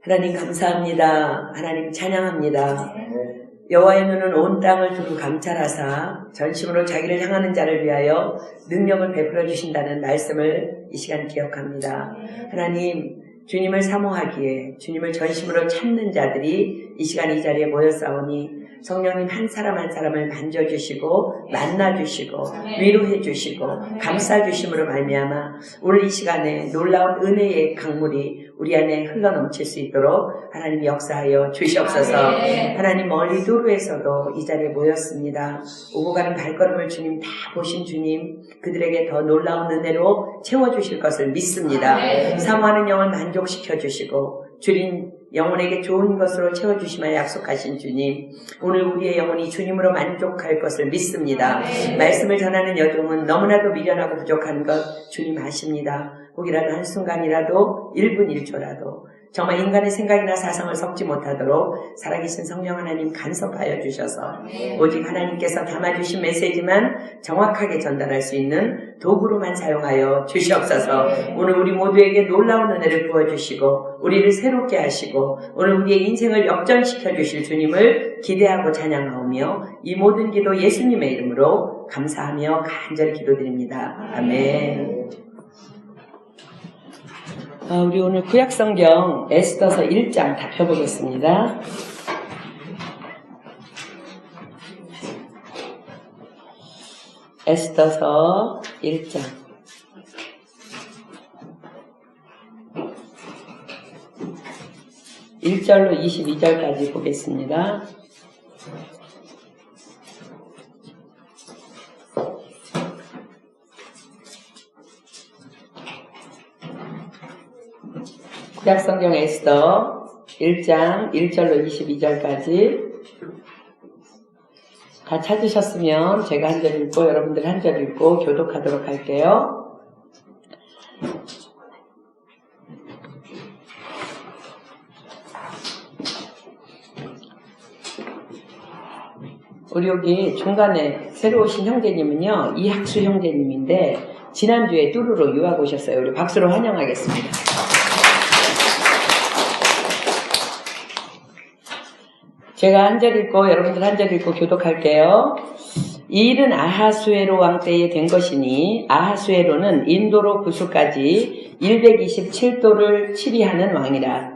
하나님 감사합니다. 하나님 찬양합니다. 여호와의 눈은 온 땅을 두루 감찰하사 전심으로 자기를 향하는 자를 위하여 능력을 베풀어 주신다는 말씀을 이 시간 기억합니다. 하나님, 주님을 사모하기에 주님을 전심으로 찾는 자들이 이 시간 이 자리에 모였사오니 성령님 한 사람 한 사람을 만져주시고 만나주시고 위로해주시고 감싸주심으로 말미암아 오늘 이 시간에 놀라운 은혜의 강물이 우리 안에 흘러넘칠 수 있도록 하나님 역사하여 주시옵소서. 하나님 멀리 도로에서도 이 자리에 모였습니다. 오고 가는 발걸음을 주님 다 보신 주님, 그들에게 더 놀라운 은혜로 채워주실 것을 믿습니다. 사모하는 영을 만족시켜 주시고 주님 영혼에게 좋은 것으로 채워주시며 약속하신 주님, 오늘 우리의 영혼이 주님으로 만족할 것을 믿습니다. 말씀을 전하는 여종은 너무나도 미련하고 부족한 것 주님 아십니다. 혹이라도 한순간이라도 1분 1초라도 정말 인간의 생각이나 사상을 섞지 못하도록 살아계신 성령 하나님 간섭하여 주셔서 오직 하나님께서 담아주신 메시지만 정확하게 전달할 수 있는 도구로만 사용하여 주시옵소서. 오늘 우리 모두에게 놀라운 은혜를 부어주시고 우리를 새롭게 하시고 오늘 우리의 인생을 역전시켜 주실 주님을 기대하고 찬양하오며 이 모든 기도 예수님의 이름으로 감사하며 간절히 기도드립니다. 아멘. 우리 오늘 구약성경 에스더서 1장 다 펴보겠습니다. 에스더서 1장 1절로 22절까지 보겠습니다. 구약성경 에스더 1장 1절로 22절까지 다 찾으셨으면 제가 한 절 읽고 여러분들 한 절 읽고 교독하도록 할게요. 우리 여기 중간에 새로 오신 형제님은요, 이학수 형제님인데 지난주에 뚜루로 유학 오셨어요. 우리 박수로 환영하겠습니다. 제가 한 절 읽고 여러분들 한 절 읽고 교독할게요. 이 일은 아하수에로 왕 때에 된 것이니 아하수에로는 인도로 구수까지 127도를 치리하는 왕이라.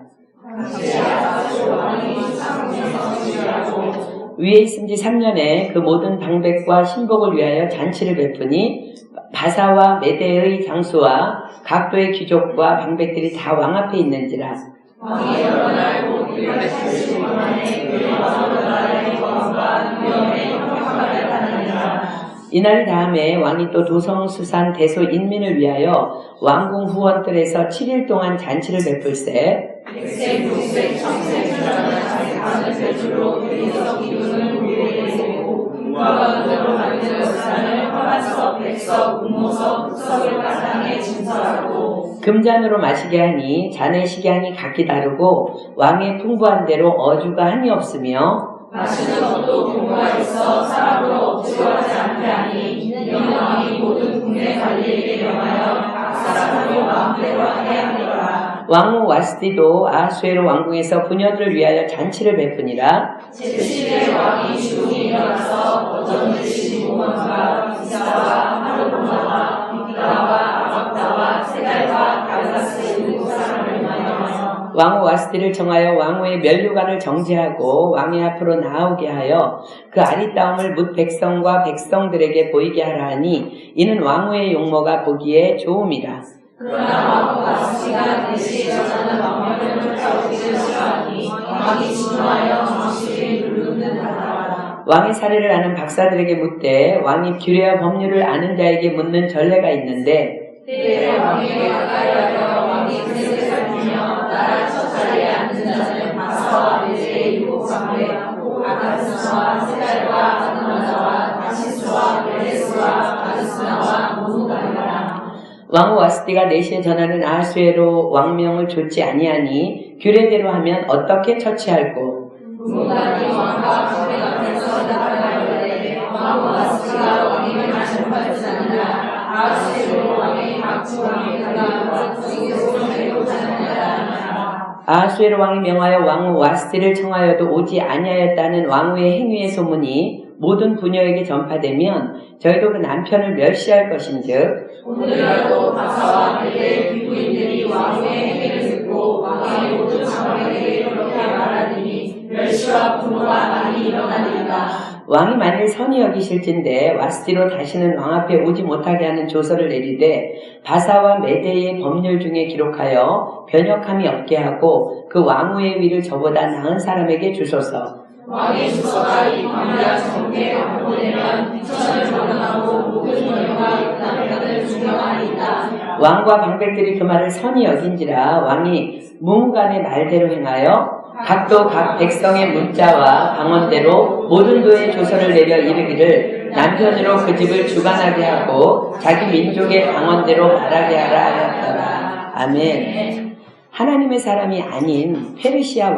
위에 있은 지 3년에 그 모든 방백과 신복을 위하여 잔치를 베푸니 바사와 메대의 장수와 각도의 귀족과 방백들이 다 왕 앞에 있는지라. 왕이 여러 날 곧 180일 만에 그의 나라의 왕과 위엄의 평화를 하느니라. 이날 다음에 왕이 또 도성 수산 대소 인민을 위하여 왕궁 후원들에서 7일 동안 잔치를 베풀세. 백색, 육색, 청색, 주장한 자색하는 배주로 그리스도 기운을 우리에게 세우고 금과 은으로 만든 수산을 화관석, 백석, 운모석, 흑석을 가상에 진설하고 금잔으로 마시게 하니 잔의 식양이 각기 다르고 왕의 풍부한 대로 어주가 한이 없으며 마시는 것도 공부가 있어 사람으로 억지로 하지 않게 하니 이는 왕이 모든 국내 관리에게 명하여 각 사람으로 마음대로 하게 하니라. 왕후 와스디도 아하수에로 왕궁에서 부녀들을 위하여 잔치를 베푸니라. 제7일 왕이 주중에 일어나서 어전 듯이 모먼과 기사와 하르보나와 빅다와 아박다와 세달과 갈라스의 일곱 사람을 만나서 왕후 와스디를 정하여 왕후의 면류관을 정제하고 왕의 앞으로 나오게 하여 그 아리따움을 뭇 백성과 백성들에게 보이게 하라 하니 이는 왕후의 용모가 보기에 좋음이라. 그러나 왕후 와스디가 대시 전하는 왕명을 쫓아오기를 싫어하니 왕이 진노하여 정실을 누르는 듯 하더라. 왕의 사례를 아는 박사들에게 묻되 왕이 규례와 법률을 아는 자에게 묻는 전례가 있는데 때에 왕에게 가까이 하여 왕이 그릇을 살피며 나라 첫 자리에 앉은 자는 바사와 메대의 일곱 방백하고 아가스나와 세달과 아드나자와 다시스와 베레스와 아드스나와 모두가니라. 왕후 와스디가 내시에 전하는 아하수에로 왕명을 좇지 아니하니 규례대로 하면 어떻게 처치할꼬? 문간이 왕과 정백 앞에서 나가려되 왕후 와스디가 왕임을 말씀하지 않느라 아하수에로 왕의 각주 왕의 가가 왕 속에서 살고자 하느라. 아하수에로 왕이 명하여 왕후 와스티를 청하여도 오지 아니하였다는 왕후의 행위의 소문이 모든 부녀에게 전파되면 저희도 그 남편을 멸시할 것인즉 오늘이라도 바사와 메대의 귀부인들이 왕후의 행위를 듣고 왕의 모든 장관에게 그렇게 말하니 멸시와 분노가 많이 일어나리이다. 왕이 만일 선히 여기실진데 와스티로 다시는 왕 앞에 오지 못하게 하는 조서를 내리되 바사와 메대의 법률 중에 기록하여 변역함이 없게 하고 그 왕후의 위를 저보다 나은 사람에게 주소서. 왕의 주소가 이 광야 정계에 보내면 천을 전환하고 모든 여인과 남편을 중용하리이다. 왕과 방백들이 그 말을 선히 여긴지라 왕이 무무간의 말대로 행하여 각도 각 백성의 문자와 방언대로 모든 도의 조서를 내려 이르기를 남편으로 그 집을 주관하게 하고 자기 민족의 방언대로 말하게 하라 하였더라. 아멘. 하나님의 사람이 아닌 페르시아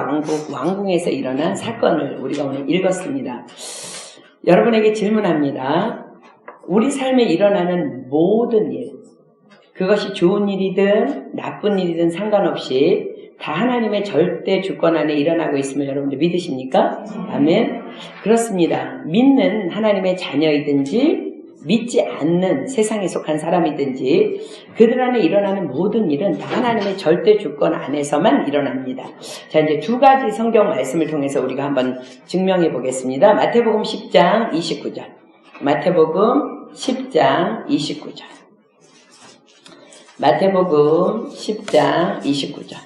왕궁에서 일어난 사건을 우리가 오늘 읽었습니다. 여러분에게 질문합니다. 우리 삶에 일어나는 모든 일, 그것이 좋은 일이든 나쁜 일이든 상관없이 다 하나님의 절대 주권 안에 일어나고 있음을 여러분들 믿으십니까? 아멘. 그렇습니다. 믿는 하나님의 자녀이든지 믿지 않는 세상에 속한 사람이든지 그들 안에 일어나는 모든 일은 다 하나님의 절대 주권 안에서만 일어납니다. 자, 이제 두 가지 성경 말씀을 통해서 우리가 한번 증명해 보겠습니다. 마태복음 10장 29절. 마태복음 10장 29절. 마태복음 10장 29절.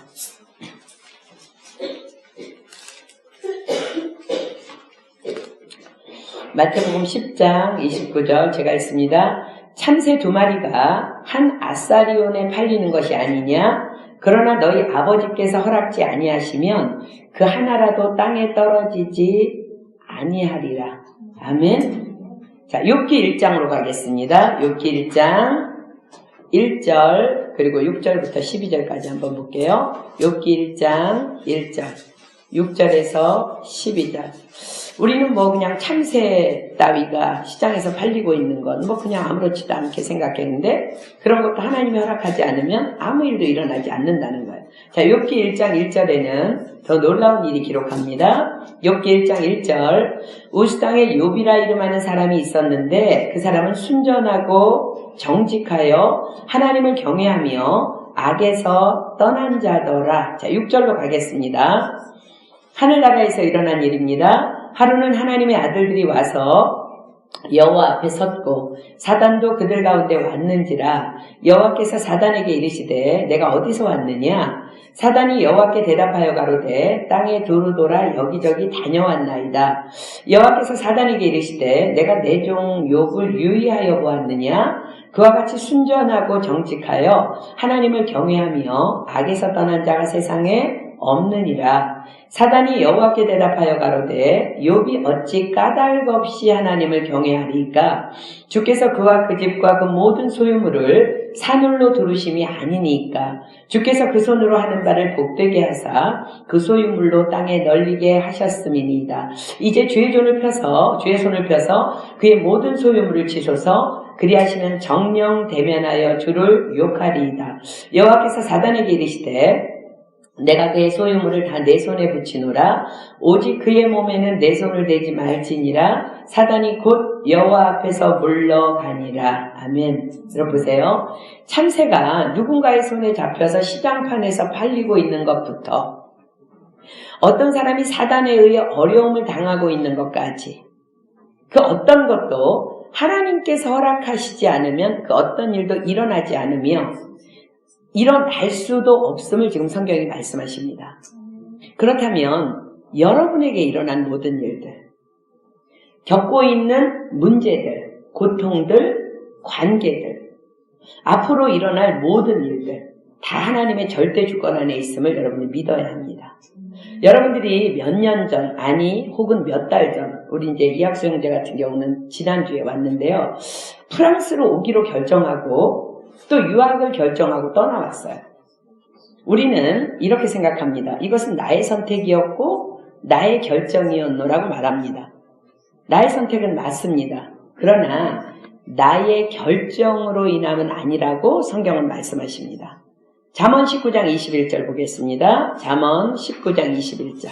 마태복음 10장 29절 제가 읽습니다. 참새 2마리가 한 아사리온에 팔리는 것이 아니냐? 그러나 너희 아버지께서 허락지 아니하시면 그 하나라도 땅에 떨어지지 아니하리라. 아멘. 자, 욥기 1장으로 가겠습니다. 욥기 1장 1절 그리고 6절부터 12절까지 한번 볼게요. 욥기 1장 1절 6절에서 12절. 우리는 뭐 그냥 참새 따위가 시장에서 팔리고 있는 건 뭐 그냥 아무렇지도 않게 생각했는데 그런 것도 하나님이 허락하지 않으면 아무 일도 일어나지 않는다는 거예요. 자, 욥기 1장 1절에는 더 놀라운 일이 기록합니다. 욥기 1장 1절 우스 땅에 욥이라 이름하는 사람이 있었는데 그 사람은 순전하고 정직하여 하나님을 경외하며 악에서 떠난 자더라. 자, 6절로 가겠습니다. 하늘나라에서 일어난 일입니다. 하루는 하나님의 아들들이 와서 여호와 앞에 섰고 사단도 그들 가운데 왔는지라 여호와께서 사단에게 이르시되 내가 어디서 왔느냐? 사단이 여호와께 대답하여 가로되 땅에 두루 돌아 여기저기 다녀왔나이다. 여호와께서 사단에게 이르시되 내가 내 종 욥을 유의하여 보았느냐? 그와 같이 순전하고 정직하여 하나님을 경외하며 악에서 떠난 자가 세상에 없느니라. 사단이 여호와께 대답하여 가로되 욥이 어찌 까닭 없이 하나님을 경외하리까? 주께서 그와 그 집과 그 모든 소유물을 산울로 두르심이 아니니까 주께서 그 손으로 하는 바를 복되게 하사 그 소유물로 땅에 널리게 하셨음이니이다. 이제 주의 손을 펴서 그의 모든 소유물을 치소서. 그리하시면 정령 대면하여 주를 욕하리이다. 여호와께서 사단에게 이르시되 내가 그의 소유물을 다 내 손에 붙이노라. 오직 그의 몸에는 내 손을 대지 말지니라. 사단이 곧 여호와 앞에서 물러가니라. 아멘. 여러분 보세요. 참새가 누군가의 손에 잡혀서 시장판에서 팔리고 있는 것부터 어떤 사람이 사단에 의해 어려움을 당하고 있는 것까지 그 어떤 것도 하나님께서 허락하시지 않으면 그 어떤 일도 일어나지 않으며 일어날 수도 없음을 지금 성경이 말씀하십니다. 그렇다면 여러분에게 일어난 모든 일들, 겪고 있는 문제들, 고통들, 관계들, 앞으로 일어날 모든 일들 다 하나님의 절대 주권 안에 있음을 여러분이 믿어야 합니다. 여러분들이 몇 년 전, 혹은 몇 달 전, 우리 이제 이학수형제 같은 경우는 지난주에 왔는데요. 프랑스로 오기로 결정하고 또 유학을 결정하고 떠나왔어요. 우리는 이렇게 생각합니다. 이것은 나의 선택이었고 나의 결정이었노라고 말합니다. 나의 선택은 맞습니다. 그러나 나의 결정으로 인함은 아니라고 성경은 말씀하십니다. 잠언 19장 21절 보겠습니다. 잠언 19장 21절.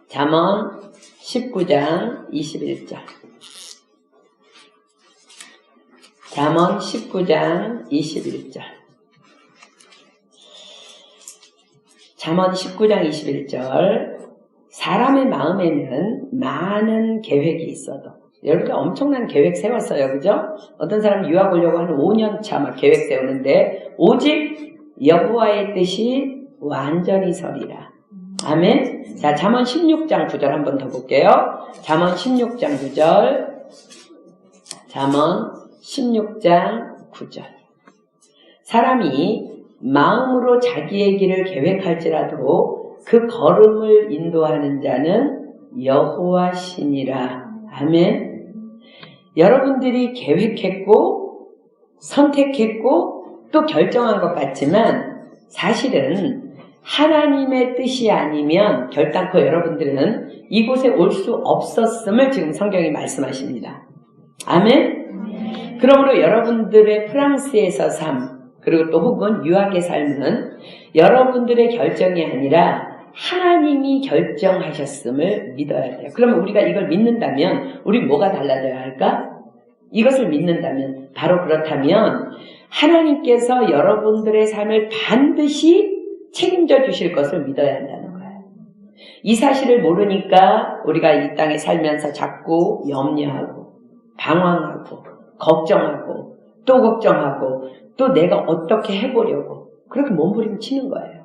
잠언 19장 21절. 잠언 19장 21절. 잠언 19장 21절. 사람의 마음에는 많은 계획이 있어도, 여러분들 엄청난 계획 세웠어요. 그죠? 어떤 사람 유학 오려고 한 5년 차 막 계획 세우는데 오직 여호와의 뜻이 완전히 서리라. 아멘. 자, 잠언 16장 9절 한번 더 볼게요. 잠언 16장 9절. 잠언 16장 9절. 사람이 마음으로 자기의 길을 계획할지라도 그 걸음을 인도하는 자는 여호와 신이라. 아멘. 여러분들이 계획했고 선택했고 또 결정한 것 같지만 사실은 하나님의 뜻이 아니면 결단코 여러분들은 이곳에 올 수 없었음을 지금 성경이 말씀하십니다. 아멘. 그러므로 여러분들의 프랑스에서 삶 그리고 또 혹은 유학의 삶은 여러분들의 결정이 아니라 하나님이 결정하셨음을 믿어야 돼요. 그러면 우리가 이걸 믿는다면 우리 뭐가 달라져야 할까? 이것을 믿는다면, 바로 그렇다면 하나님께서 여러분들의 삶을 반드시 책임져 주실 것을 믿어야 한다는 거예요. 이 사실을 모르니까 우리가 이 땅에 살면서 자꾸 염려하고 방황하고 걱정하고 또 걱정하고 또 내가 어떻게 해보려고 그렇게 몸부림치는 거예요.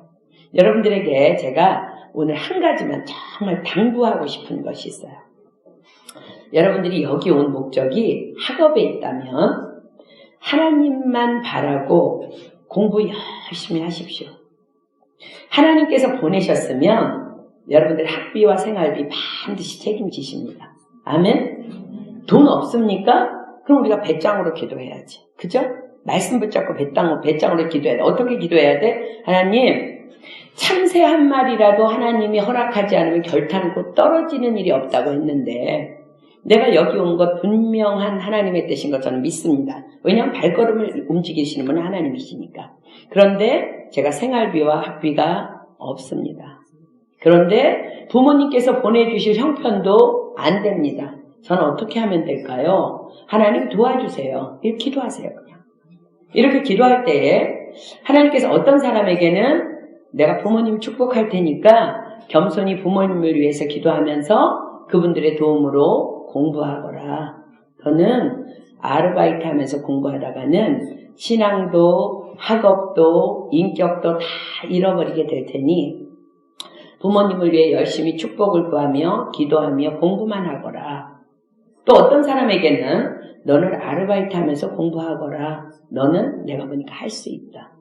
여러분들에게 제가 오늘 한 가지만 정말 당부하고 싶은 것이 있어요. 여러분들이 여기 온 목적이 학업에 있다면 하나님만 바라고 공부 열심히 하십시오. 하나님께서 보내셨으면 여러분들 학비와 생활비 반드시 책임지십니다. 아멘? 돈 없습니까? 그럼 우리가 배짱으로 기도해야지. 그죠? 말씀 붙잡고 배짱으로 기도해야 돼. 어떻게 기도해야 돼? 하나님, 참새 한 마리라도 하나님이 허락하지 않으면 결탄코 떨어지는 일이 없다고 했는데 내가 여기 온 것 분명한 하나님의 뜻인 것 저는 믿습니다. 왜냐하면 발걸음을 움직이시는 분은 하나님이시니까. 그런데 제가 생활비와 학비가 없습니다. 그런데 부모님께서 보내주실 형편도 안 됩니다. 저는 어떻게 하면 될까요? 하나님 도와주세요. 이렇게 기도하세요. 그냥. 이렇게 기도할 때에 하나님께서 어떤 사람에게는 내가 부모님 축복할 테니까 겸손히 부모님을 위해서 기도하면서 그분들의 도움으로 공부하거라. 너는 아르바이트 하면서 공부하다가는 신앙도 학업도 인격도 다 잃어버리게 될 테니 부모님을 위해 열심히 축복을 구하며 기도하며 공부만 하거라. 또 어떤 사람에게는 너는 아르바이트 하면서 공부하거라. 너는 내가 보니까 할 수 있다.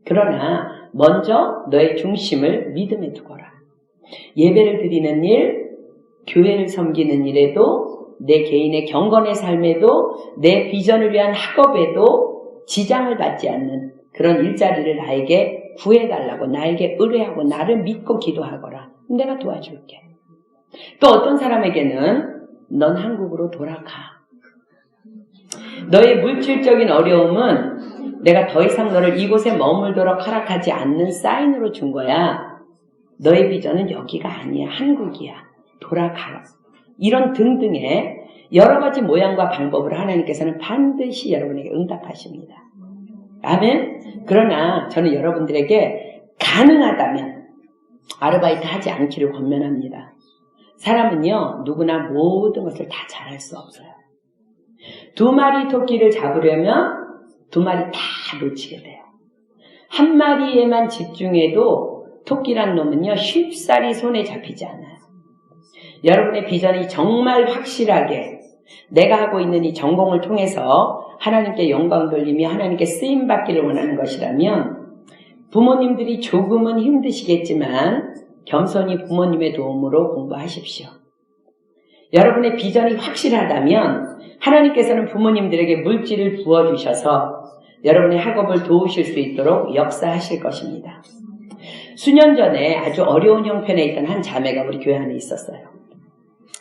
그러나 먼저 너의 중심을 믿음에 두거라. 예배를 드리는 일, 교회를 섬기는 일에도 내 개인의 경건의 삶에도 내 비전을 위한 학업에도 지장을 받지 않는 그런 일자리를 나에게 구해달라고 나에게 의뢰하고 나를 믿고 기도하거라. 내가 도와줄게. 또 어떤 사람에게는 넌 한국으로 돌아가. 너의 물질적인 어려움은 내가 더 이상 너를 이곳에 머물도록 허락하지 않는 사인으로 준 거야. 너의 비전은 여기가 아니야. 한국이야. 돌아가. 이런 등등의 여러 가지 모양과 방법으로 하나님께서는 반드시 여러분에게 응답하십니다. 아멘? 그러나 저는 여러분들에게 가능하다면 아르바이트 하지 않기를 권면합니다. 사람은요, 누구나 모든 것을 다 잘할 수 없어요. 2마리 토끼를 잡으려면 2마리 다 놓치게 돼요. 한 마리에만 집중해도 토끼란 놈은요, 쉽사리 손에 잡히지 않아요. 여러분의 비전이 정말 확실하게 내가 하고 있는 이 전공을 통해서 하나님께 영광 돌리며 하나님께 쓰임받기를 원하는 것이라면 부모님들이 조금은 힘드시겠지만 겸손히 부모님의 도움으로 공부하십시오. 여러분의 비전이 확실하다면 하나님께서는 부모님들에게 물질을 부어주셔서 여러분의 학업을 도우실 수 있도록 역사하실 것입니다. 수년 전에 아주 어려운 형편에 있던 한 자매가 우리 교회 안에 있었어요.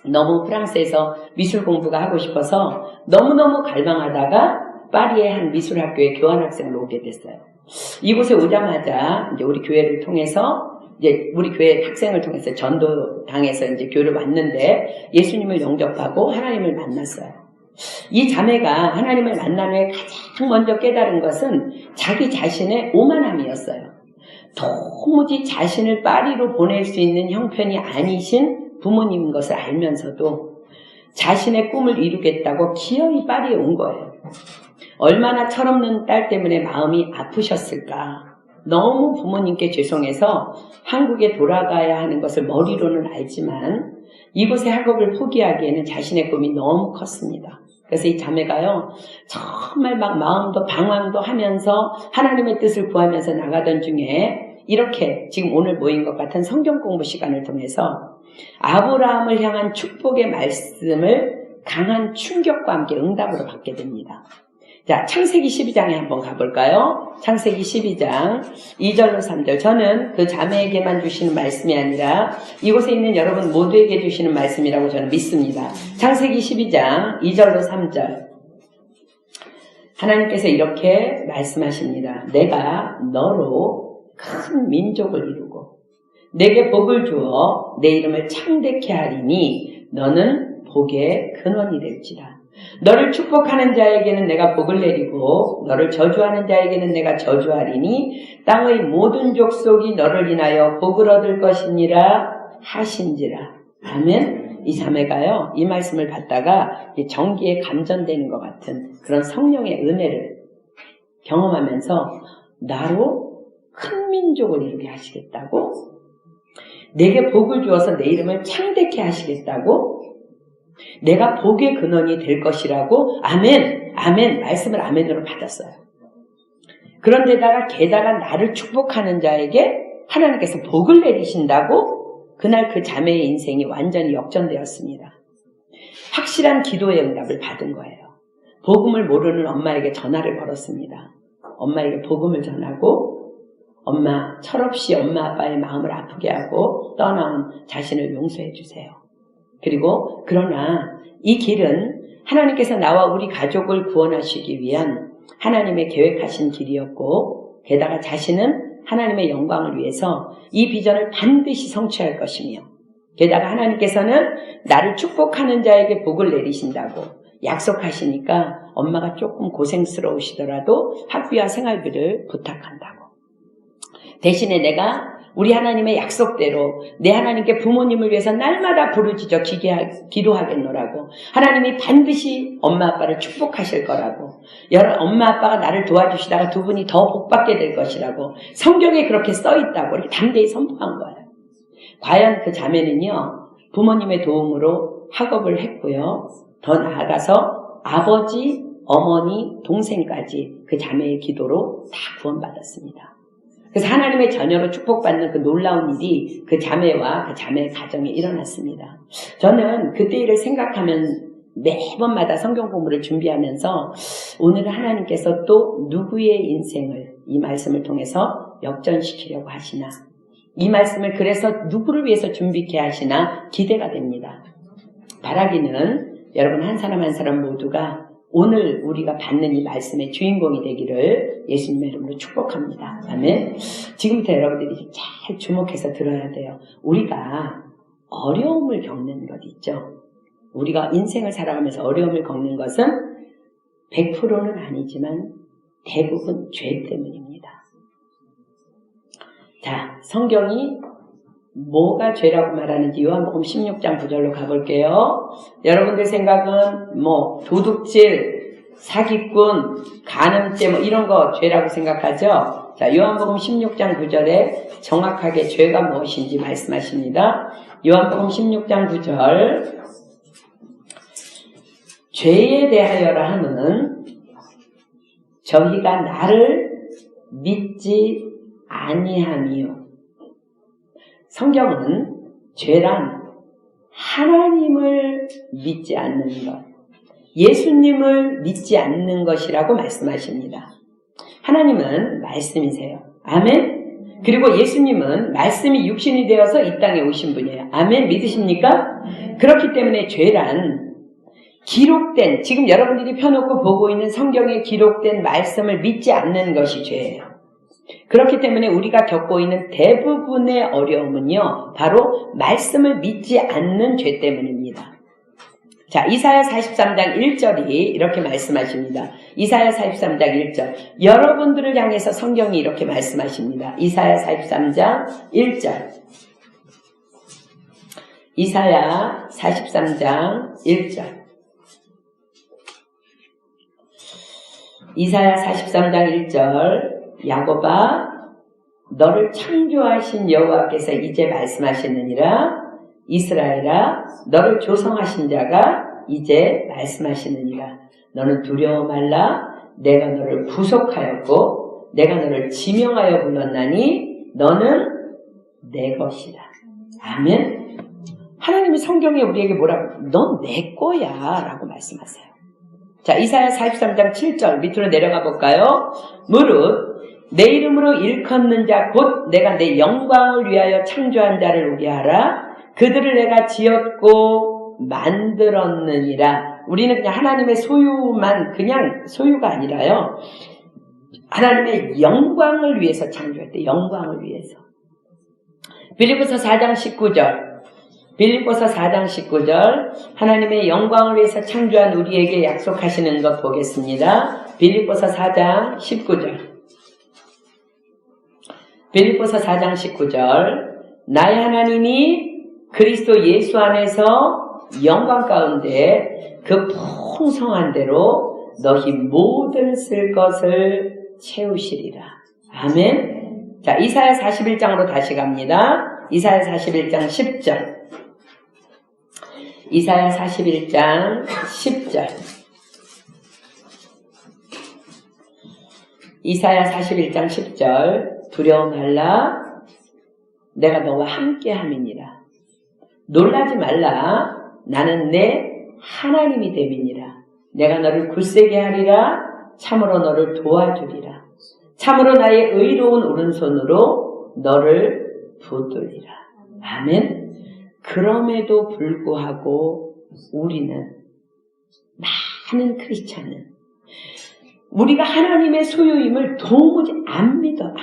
너무 프랑스에서 미술 공부가 하고 싶어서 너무너무 갈망하다가 파리의 한 미술학교에 교환학생으로 오게 됐어요. 이곳에 오자마자 이제 우리 교회를 통해서 이제 우리 교회 학생을 통해서 전도당에서 이제 교회를 왔는데 예수님을 영접하고 하나님을 만났어요. 이 자매가 하나님을 만난 후에 가장 먼저 깨달은 것은 자기 자신의 오만함이었어요. 도무지 자신을 파리로 보낼 수 있는 형편이 아니신 부모님인 것을 알면서도 자신의 꿈을 이루겠다고 기어이 파리에 온 거예요. 얼마나 철없는 딸 때문에 마음이 아프셨을까. 너무 부모님께 죄송해서 한국에 돌아가야 하는 것을 머리로는 알지만 이곳의 학업을 포기하기에는 자신의 꿈이 너무 컸습니다. 그래서 이 자매가요, 정말 막 마음도 방황도 하면서 하나님의 뜻을 구하면서 나가던 중에 이렇게 지금 오늘 모인 것 같은 성경 공부 시간을 통해서 아브라함을 향한 축복의 말씀을 강한 충격과 함께 응답으로 받게 됩니다. 자, 창세기 12장에 한번 가볼까요? 창세기 12장 2절로 3절. 저는 그 자매에게만 주시는 말씀이 아니라 이곳에 있는 여러분 모두에게 주시는 말씀이라고 저는 믿습니다. 창세기 12장 2절로 3절. 하나님께서 이렇게 말씀하십니다. 내가 너로 큰 민족을 이루고 내게 복을 주어 내 이름을 창대케 하리니 너는 복의 근원이 될지라. 너를 축복하는 자에게는 내가 복을 내리고 너를 저주하는 자에게는 내가 저주하리니 땅의 모든 족속이 너를 인하여 복을 얻을 것이니라 하신지라. 아멘. 이 자매가요, 이 말씀을 받다가 전기에 감전되는 것 같은 그런 성령의 은혜를 경험하면서 나로 큰 민족을 이루게 하시겠다고, 내게 복을 주어서 내 이름을 창대케 하시겠다고, 내가 복의 근원이 될 것이라고, 아멘, 아멘, 말씀을 아멘으로 받았어요. 그런데다가 게다가 나를 축복하는 자에게 하나님께서 복을 내리신다고, 그날 그 자매의 인생이 완전히 역전되었습니다. 확실한 기도의 응답을 받은 거예요. 복음을 모르는 엄마에게 전화를 걸었습니다. 엄마에게 복음을 전하고, 엄마, 철없이 엄마 아빠의 마음을 아프게 하고 떠나온 자신을 용서해 주세요. 그리고 그러나 이 길은 하나님께서 나와 우리 가족을 구원하시기 위한 하나님의 계획하신 길이었고, 게다가 자신은 하나님의 영광을 위해서 이 비전을 반드시 성취할 것이며, 게다가 하나님께서는 나를 축복하는 자에게 복을 내리신다고 약속하시니까 엄마가 조금 고생스러우시더라도 학비와 생활비를 부탁한다고. 대신에 내가 우리 하나님의 약속대로 내 하나님께 부모님을 위해서 날마다 부르짖어 기도하겠노라고, 하나님이 반드시 엄마 아빠를 축복하실 거라고, 엄마 아빠가 나를 도와주시다가 두 분이 더 복받게 될 것이라고 성경에 그렇게 써있다고 이렇게 담대히 선포한 거예요. 과연 그 자매는요, 부모님의 도움으로 학업을 했고요, 더 나아가서 아버지, 어머니, 동생까지 그 자매의 기도로 다 구원받았습니다. 그래서 하나님의 자녀로 축복받는 그 놀라운 일이 그 자매와 그 자매의 가정에 일어났습니다. 저는 그때 일을 생각하면 매번마다 성경 공부를 준비하면서 오늘은 하나님께서 또 누구의 인생을 이 말씀을 통해서 역전시키려고 하시나, 이 말씀을 그래서 누구를 위해서 준비케 하시나 기대가 됩니다. 바라기는 여러분 한 사람 한 사람 모두가 오늘 우리가 받는 이 말씀의 주인공이 되기를 예수님의 이름으로 축복합니다. 아멘. 지금부터 여러분들이 잘 주목해서 들어야 돼요. 우리가 어려움을 겪는 것 있죠. 우리가 인생을 살아가면서 어려움을 겪는 것은 100%는 아니지만 대부분 죄 때문입니다. 자, 성경이 뭐가 죄라고 말하는지 요한복음 16장 9절로 가볼게요. 여러분들 생각은 도둑질, 사기꾼, 간음죄 이런 거 죄라고 생각하죠? 자, 요한복음 16장 9절에 정확하게 죄가 무엇인지 말씀하십니다. 요한복음 16장 9절. 죄에 대하여라 하는 저희가 나를 믿지 아니함이요. 성경은 죄란 하나님을 믿지 않는 것, 예수님을 믿지 않는 것이라고 말씀하십니다. 하나님은 말씀이세요. 아멘. 그리고 예수님은 말씀이 육신이 되어서 이 땅에 오신 분이에요. 아멘. 믿으십니까? 그렇기 때문에 죄란 기록된, 지금 여러분들이 펴놓고 보고 있는 성경에 기록된 말씀을 믿지 않는 것이 죄예요. 그렇기 때문에 우리가 겪고 있는 대부분의 어려움은요, 바로 말씀을 믿지 않는 죄 때문입니다. 자, 이사야 43장 1절이 이렇게 말씀하십니다. 이사야 43장 1절. 여러분들을 향해서 성경이 이렇게 말씀하십니다. 이사야 43장 1절. 이사야 43장 1절. 이사야 43장 1절. 야곱아, 너를 창조하신 여호와께서 이제 말씀하시느니라. 이스라엘아, 너를 조성하신 자가 이제 말씀하시느니라. 너는 두려워 말라. 내가 너를 구속하였고 내가 너를 지명하여 불렀나니 너는 내 것이다. 아멘. 하나님이 성경에 우리에게 뭐라고? 넌 내 거야 라고 말씀하세요. 자, 이사야 43장 7절 밑으로 내려가 볼까요? 무릇 내 이름으로 일컫는 자 곧 내가 내 영광을 위하여 창조한 자를 오게 하라. 그들을 내가 지었고 만들었느니라. 우리는 그냥 하나님의 소유만, 그냥 소유가 아니라요, 하나님의 영광을 위해서 창조했대. 영광을 위해서. 빌립보서 4장 19절. 빌립보서 4장 19절. 하나님의 영광을 위해서 창조한 우리에게 약속하시는 것 보겠습니다. 빌립보서 4장 19절. 빌립보서 4장 19절. 나의 하나님이 그리스도 예수 안에서 영광 가운데 그 풍성한 대로 너희 모든 쓸 것을 채우시리라. 아멘. 자, 이사야 41장으로 다시 갑니다. 이사야 41장 10절. 이사야 41장 10절. 이사야 41장 10절. 두려워 말라. 내가 너와 함께 함이니라. 놀라지 말라. 나는 내 하나님이 됨이니라. 내가 너를 굳세게 하리라. 참으로 너를 도와주리라. 참으로 나의 의로운 오른손으로 너를 붙들리라. 아멘. 그럼에도 불구하고 우리는, 많은 크리스찬은 우리가 하나님의 소유임을 도무지 안 믿어.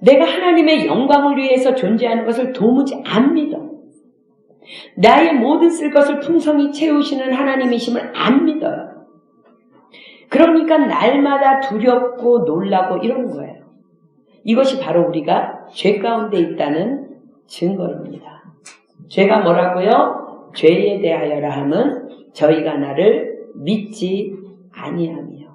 내가 하나님의 영광을 위해서 존재하는 것을 도무지 안 믿어. 나의 모든 쓸 것을 풍성히 채우시는 하나님이심을 안 믿어요. 그러니까 날마다 두렵고 놀라고 이러는 거예요. 이것이 바로 우리가 죄 가운데 있다는 증거입니다. 죄가 뭐라고요? 죄에 대하여라 함은 저희가 나를 믿지 아니하며.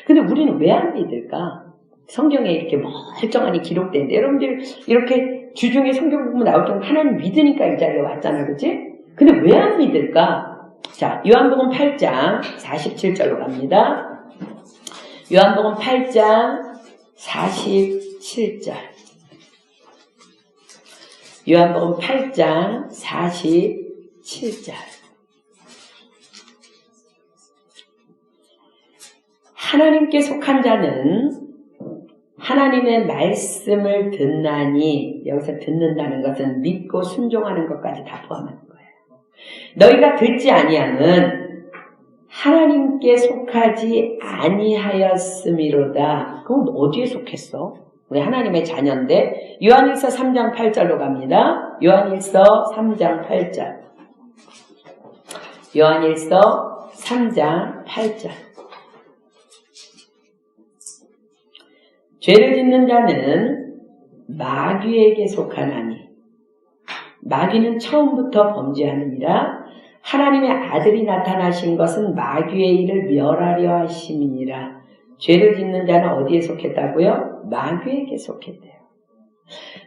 근데 우리는 왜 안 믿을까? 성경에 이렇게 멀쩡하니 기록된데, 여러분들 이렇게 주중에 성경 부분 나올 정도 하나님 믿으니까 이 자리에 왔잖아, 그치? 근데 왜 안 믿을까? 자, 요한복음 8장 47절로 갑니다. 요한복음 8장 47절. 요한복음 8장 47절. 하나님께 속한 자는 하나님의 말씀을 듣나니, 여기서 듣는다는 것은 믿고 순종하는 것까지 다 포함하는 거예요. 너희가 듣지 아니함은 하나님께 속하지 아니하였음이로다. 그건 어디에 속했어? 우리 하나님의 자녀인데. 요한일서 3장 8절로 갑니다. 요한일서 3장 8절. 요한일서 3장 8절. 죄를 짓는 자는 마귀에게 속하나니, 마귀는 처음부터 범죄하느니라. 하나님의 아들이 나타나신 것은 마귀의 일을 멸하려 하심이니라. 죄를 짓는 자는 어디에 속했다고요? 마귀에게 속했대요.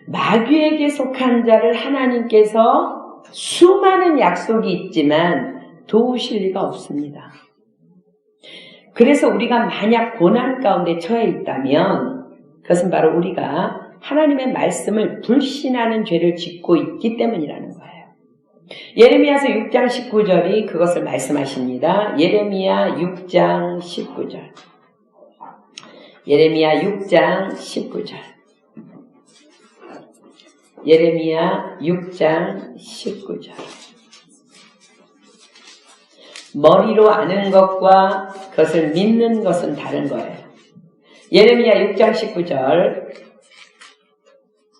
마귀에게 속한 자를 하나님께서 수많은 약속이 있지만 도우실 리가 없습니다. 그래서 우리가 만약 고난 가운데 처해 있다면 그것은 바로 우리가 하나님의 말씀을 불신하는 죄를 짓고 있기 때문이라는 거예요. 예레미야서 6장 19절이 그것을 말씀하십니다. 예레미야 6장 19절. 예레미야 6장 19절. 예레미야 6장 19절. 머리로 아는 것과 그것을 믿는 것은 다른 거예요. 예레미야 6장 19절.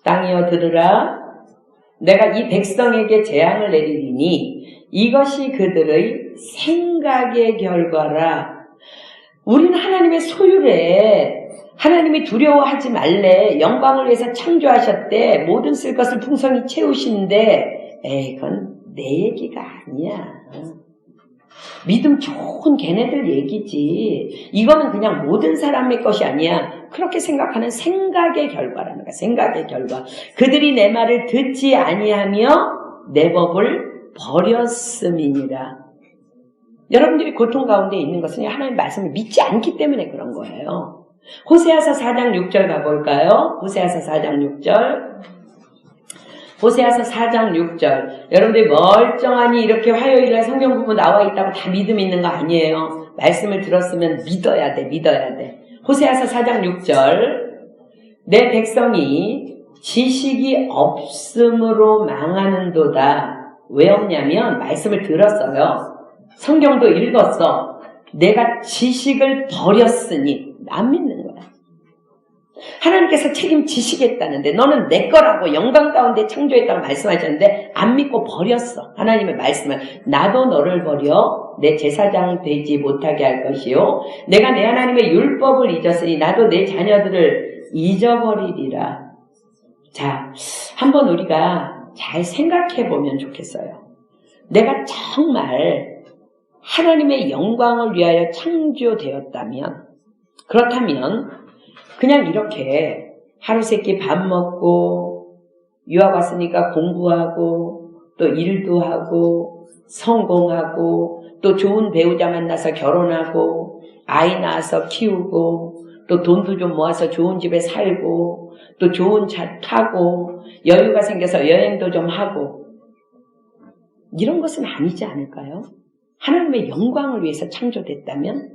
땅이여 들으라. 내가 이 백성에게 재앙을 내리리니 이것이 그들의 생각의 결과라. 우리는 하나님의 소유래. 하나님이 두려워하지 말래. 영광을 위해서 창조하셨대. 모든 쓸 것을 풍성히 채우신데, 그건 내 얘기가 아니야. 믿음 좋은 걔네들 얘기지. 이거는 그냥 모든 사람의 것이 아니야. 그렇게 생각하는 생각의 결과라는 거야. 생각의 결과. 그들이 내 말을 듣지 아니하며 내 법을 버렸음이니라. 여러분들이 고통 가운데 있는 것은 하나님의 말씀을 믿지 않기 때문에 그런 거예요. 호세아서 4장 6절 가볼까요? 호세아서 4장 6절. 호세아서 4장 6절. 여러분들이 멀쩡하니 이렇게 화요일에 성경 공부 나와 있다고 다 믿음 있는 거 아니에요. 말씀을 들었으면 믿어야 돼. 호세아서 4장 6절. 내 백성이 지식이 없음으로 망하는도다. 왜 없냐면 말씀을 들었어요. 성경도 읽었어. 내가 지식을 버렸으니 안 믿는 거야. 하나님께서 책임지시겠다는데 너는 내 거라고 영광 가운데 창조했다고 말씀하셨는데 안 믿고 버렸어. 하나님의 말씀을. 나도 너를 버려 내 제사장 되지 못하게 할 것이요 내가 내 하나님의 율법을 잊었으니 나도 내 자녀들을 잊어버리리라. 자, 한번 우리가 잘 생각해 보면 좋겠어요. 내가 정말 하나님의 영광을 위하여 창조되었다면, 그렇다면 그냥 이렇게 하루 세끼 밥 먹고 유학 왔으니까 공부하고 또 일도 하고 성공하고 또 좋은 배우자 만나서 결혼하고 아이 낳아서 키우고 또 돈도 좀 모아서 좋은 집에 살고 또 좋은 차 타고 여유가 생겨서 여행도 좀 하고, 이런 것은 아니지 않을까요? 하나님의 영광을 위해서 창조됐다면,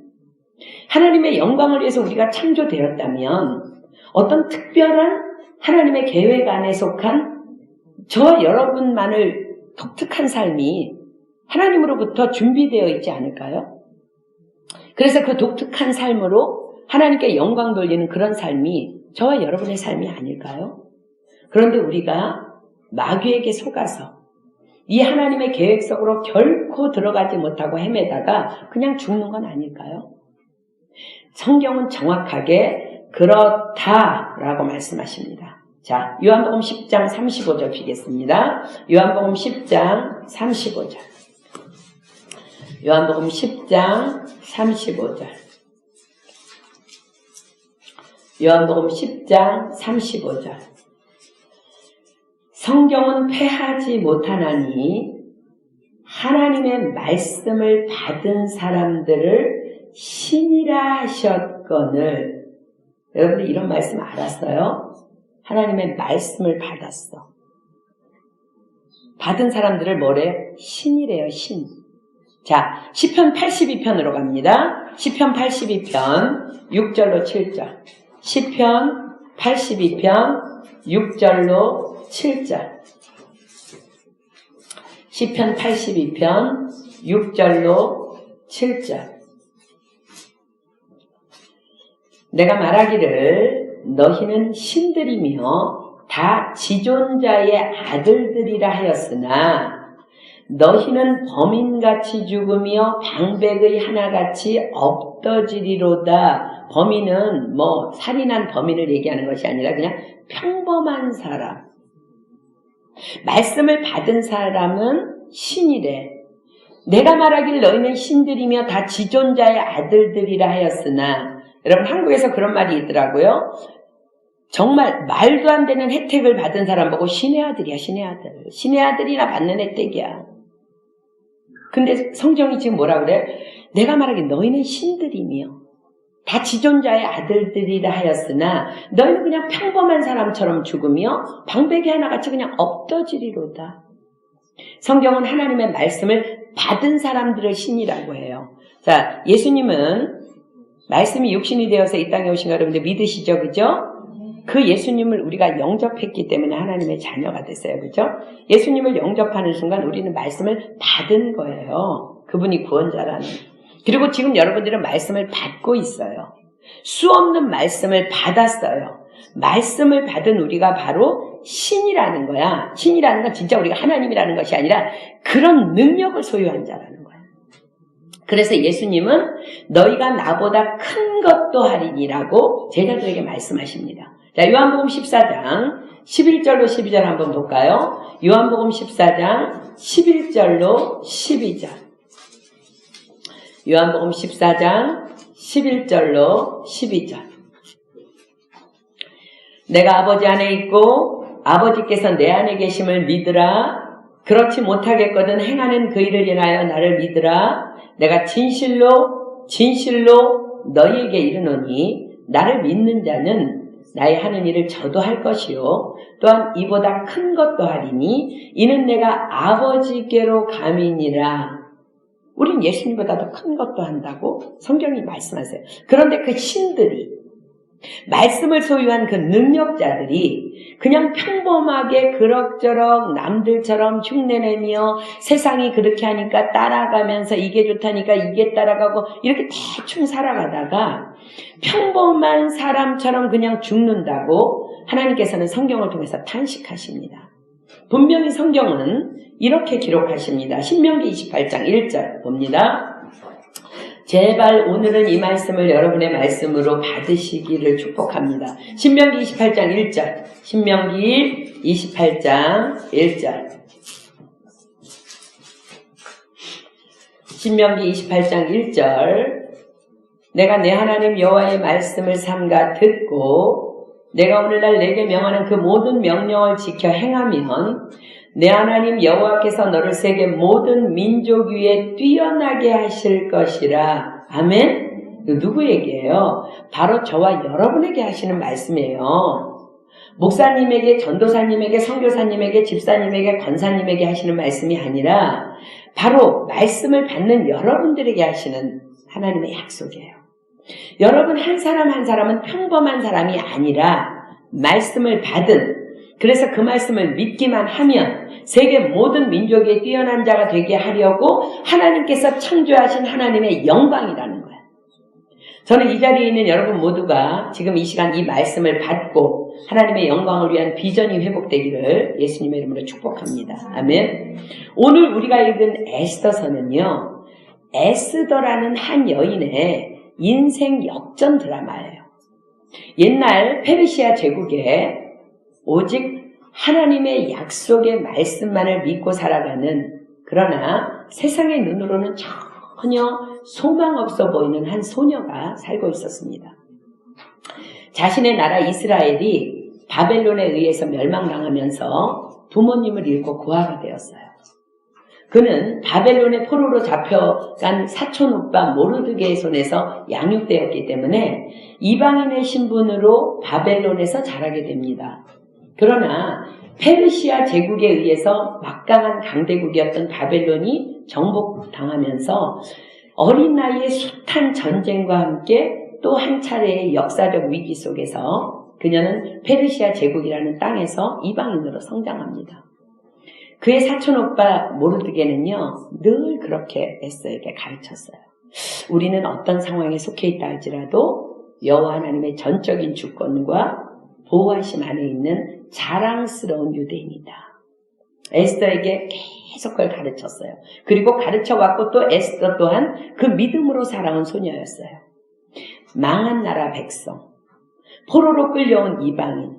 하나님의 영광을 위해서 우리가 창조되었다면 어떤 특별한 하나님의 계획 안에 속한 저와 여러분만을 독특한 삶이 하나님으로부터 준비되어 있지 않을까요? 그래서 그 독특한 삶으로 하나님께 영광 돌리는 그런 삶이 저와 여러분의 삶이 아닐까요? 그런데 우리가 마귀에게 속아서 이 하나님의 계획 속으로 결코 들어가지 못하고 헤매다가 그냥 죽는 건 아닐까요? 성경은 정확하게 그렇다라고 말씀하십니다. 자, 요한복음 10장 35절 피겠습니다. 요한복음 10장 35절. 요한복음 10장 35절. 요한복음 10장 35절. 성경은 패하지 못하나니 하나님의 말씀을 받은 사람들을 신이라 하셨거늘. 여러분들 이런 말씀 알았어요? 하나님의 말씀을 받았어. 받은 사람들을 뭐래? 신이래요, 신. 자, 시편 82편으로 갑니다. 시편 82편 6절로 7절. 시편 82편 6절로 7절. 시편 82편 6절로 7절. 내가 말하기를 너희는 신들이며 다 지존자의 아들들이라 하였으나 너희는 범인같이 죽으며 방백의 하나같이 없어지리로다. 범인은 뭐 살인한 범인을 얘기하는 것이 아니라 그냥 평범한 사람. 말씀을 받은 사람은 신이래. 내가 말하길 너희는 신들이며 다 지존자의 아들들이라 하였으나, 여러분 한국에서 그런 말이 있더라고요. 정말 말도 안 되는 혜택을 받은 사람 보고 신의 아들이야, 신의 아들. 신의 아들이나 받는 혜택이야. 근데 성경이 지금 뭐라 그래? 내가 말하길 너희는 신들이며 다 지존자의 아들들이라 하였으나 너희는 그냥 평범한 사람처럼 죽으며 방백이 하나같이 그냥 없어지리로다. 성경은 하나님의 말씀을 받은 사람들을 신이라고 해요. 자, 예수님은 말씀이 육신이 되어서 이 땅에 오신 거 여러분들 믿으시죠? 그죠? 그 예수님을 우리가 영접했기 때문에 하나님의 자녀가 됐어요. 그죠? 예수님을 영접하는 순간 우리는 말씀을 받은 거예요. 그분이 구원자라는. 그리고 지금 여러분들은 말씀을 받고 있어요. 수 없는 말씀을 받았어요. 말씀을 받은 우리가 바로 신이라는 거야. 신이라는 건 진짜 우리가 하나님이라는 것이 아니라 그런 능력을 소유한 자라는 거야. 그래서 예수님은 너희가 나보다 큰 것도 하리니라고 제자들에게 말씀하십니다. 자, 요한복음 14장 11절로 12절 한번 볼까요? 요한복음 14장 11절로 12절. 요한복음 14장 11절로 12절. 내가 아버지 안에 있고 아버지께서 내 안에 계심을 믿으라. 그렇지 못하겠거든 행하는 그 일을 인하여 나를 믿으라. 내가 진실로 너희에게 이르노니 나를 믿는 자는 나의 하는 일을 저도 할 것이요 또한 이보다 큰 것도 하리니 이는 내가 아버지께로 감이니라. 우린 예수님보다 더 큰 것도 한다고 성경이 말씀하세요. 그런데 그 신들이 말씀을 소유한 그 능력자들이 그냥 평범하게 그럭저럭 남들처럼 흉내내며 세상이 그렇게 하니까 따라가면서 이게 좋다니까 이게 따라가고 이렇게 대충 살아가다가 평범한 사람처럼 그냥 죽는다고 하나님께서는 성경을 통해서 탄식하십니다. 분명히 성경은 이렇게 기록하십니다. 신명기 28장 1절 봅니다. 제발 오늘은 이 말씀을 여러분의 말씀으로 받으시기를 축복합니다. 신명기 28장 1절. 신명기 28장 1절. 신명기 28장 1절. 내가 내 하나님 여호와의 말씀을 삼가 듣고 내가 오늘날 내게 명하는 그 모든 명령을 지켜 행하면 내 하나님 여호와께서 너를 세계 모든 민족 위에 뛰어나게 하실 것이라. 아멘? 누구에게요? 바로 저와 여러분에게 하시는 말씀이에요. 목사님에게, 전도사님에게, 선교사님에게, 집사님에게, 권사님에게 하시는 말씀이 아니라 바로 말씀을 받는 여러분들에게 하시는 하나님의 약속이에요. 여러분 한 사람 한 사람은 평범한 사람이 아니라 말씀을 받은, 그래서 그 말씀을 믿기만 하면 세계 모든 민족에 뛰어난 자가 되게 하려고 하나님께서 창조하신 하나님의 영광이라는 거야. 저는 이 자리에 있는 여러분 모두가 지금 이 시간 이 말씀을 받고 하나님의 영광을 위한 비전이 회복되기를 예수님의 이름으로 축복합니다. 아멘. 오늘 우리가 읽은 에스더서는요, 에스더라는 한 여인의 인생 역전 드라마예요. 옛날 페르시아 제국에 오직 하나님의 약속의 말씀만을 믿고 살아가는, 그러나 세상의 눈으로는 전혀 소망 없어 보이는 한 소녀가 살고 있었습니다. 자신의 나라 이스라엘이 바벨론에 의해서 멸망당하면서 부모님을 잃고 고아가 되었어요. 그는 바벨론의 포로로 잡혀간 사촌 오빠 모르드게의 손에서 양육되었기 때문에 이방인의 신분으로 바벨론에서 자라게 됩니다. 그러나 페르시아 제국에 의해서 막강한 강대국이었던 바벨론이 정복당하면서 어린 나이에 숱한 전쟁과 함께 또 한 차례의 역사적 위기 속에서 그녀는 페르시아 제국이라는 땅에서 이방인으로 성장합니다. 그의 사촌 오빠 모르드게는요, 늘 그렇게 에스더에게 가르쳤어요. 우리는 어떤 상황에 속해 있다 할지라도 여호와 하나님의 전적인 주권과 보호하심 안에 있는 자랑스러운 유대인이다. 에스더에게 계속 그걸 가르쳤어요. 그리고 가르쳐왔고 또 에스더 또한 그 믿음으로 살아온 소녀였어요. 망한 나라 백성, 포로로 끌려온 이방인,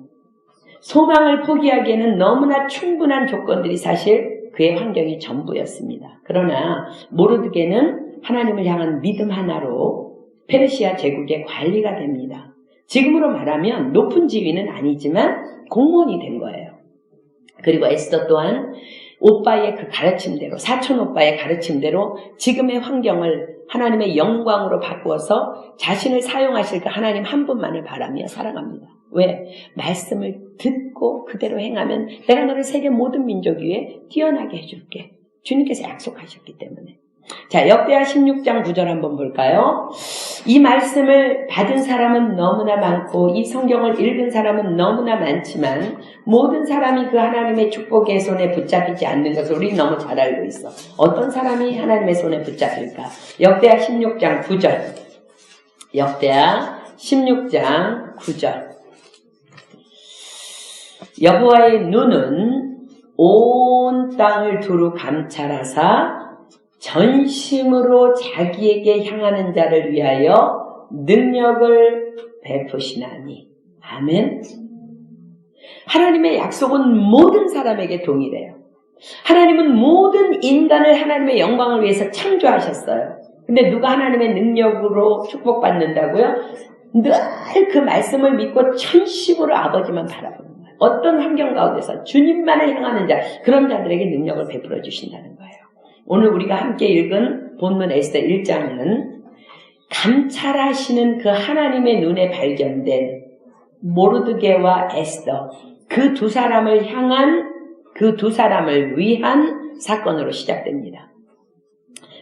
소망을 포기하기에는 너무나 충분한 조건들이 사실 그의 환경이 전부였습니다. 그러나 모르드게는 하나님을 향한 믿음 하나로 페르시아 제국의 관리가 됩니다. 지금으로 말하면 높은 지위는 아니지만 공무원이 된 거예요. 그리고 에스더 또한 오빠의 그 가르침대로, 사촌 오빠의 가르침대로 지금의 환경을 하나님의 영광으로 바꾸어서 자신을 사용하실 그 하나님 한 분만을 바라며 살아갑니다. 왜? 말씀을 듣고 그대로 행하면 내가 너를 세계 모든 민족 위에 뛰어나게 해줄게. 주님께서 약속하셨기 때문에. 자, 역대하 16장 9절 한번 볼까요? 이 말씀을 받은 사람은 너무나 많고 이 성경을 읽은 사람은 너무나 많지만 모든 사람이 그 하나님의 축복의 손에 붙잡히지 않는 것을 우리는 너무 잘 알고 있어. 어떤 사람이 하나님의 손에 붙잡힐까? 역대하 16장 9절. 역대하 16장 9절. 여호와의 눈은 온 땅을 두루 감찰하사 전심으로 자기에게 향하는 자를 위하여 능력을 베푸시나니. 아멘. 하나님의 약속은 모든 사람에게 동일해요. 하나님은 모든 인간을 하나님의 영광을 위해서 창조하셨어요. 근데 누가 하나님의 능력으로 축복받는다고요? 늘 그 말씀을 믿고 전심으로 아버지만 바라보는 거예요. 어떤 환경 가운데서 주님만을 향하는 자, 그런 자들에게 능력을 베풀어 주신다는 거예요. 오늘 우리가 함께 읽은 본문 에스더 1장은 감찰하시는 그 하나님의 눈에 발견된 모르드게와 에스더, 그 두 사람을 향한, 그 두 사람을 위한 사건으로 시작됩니다.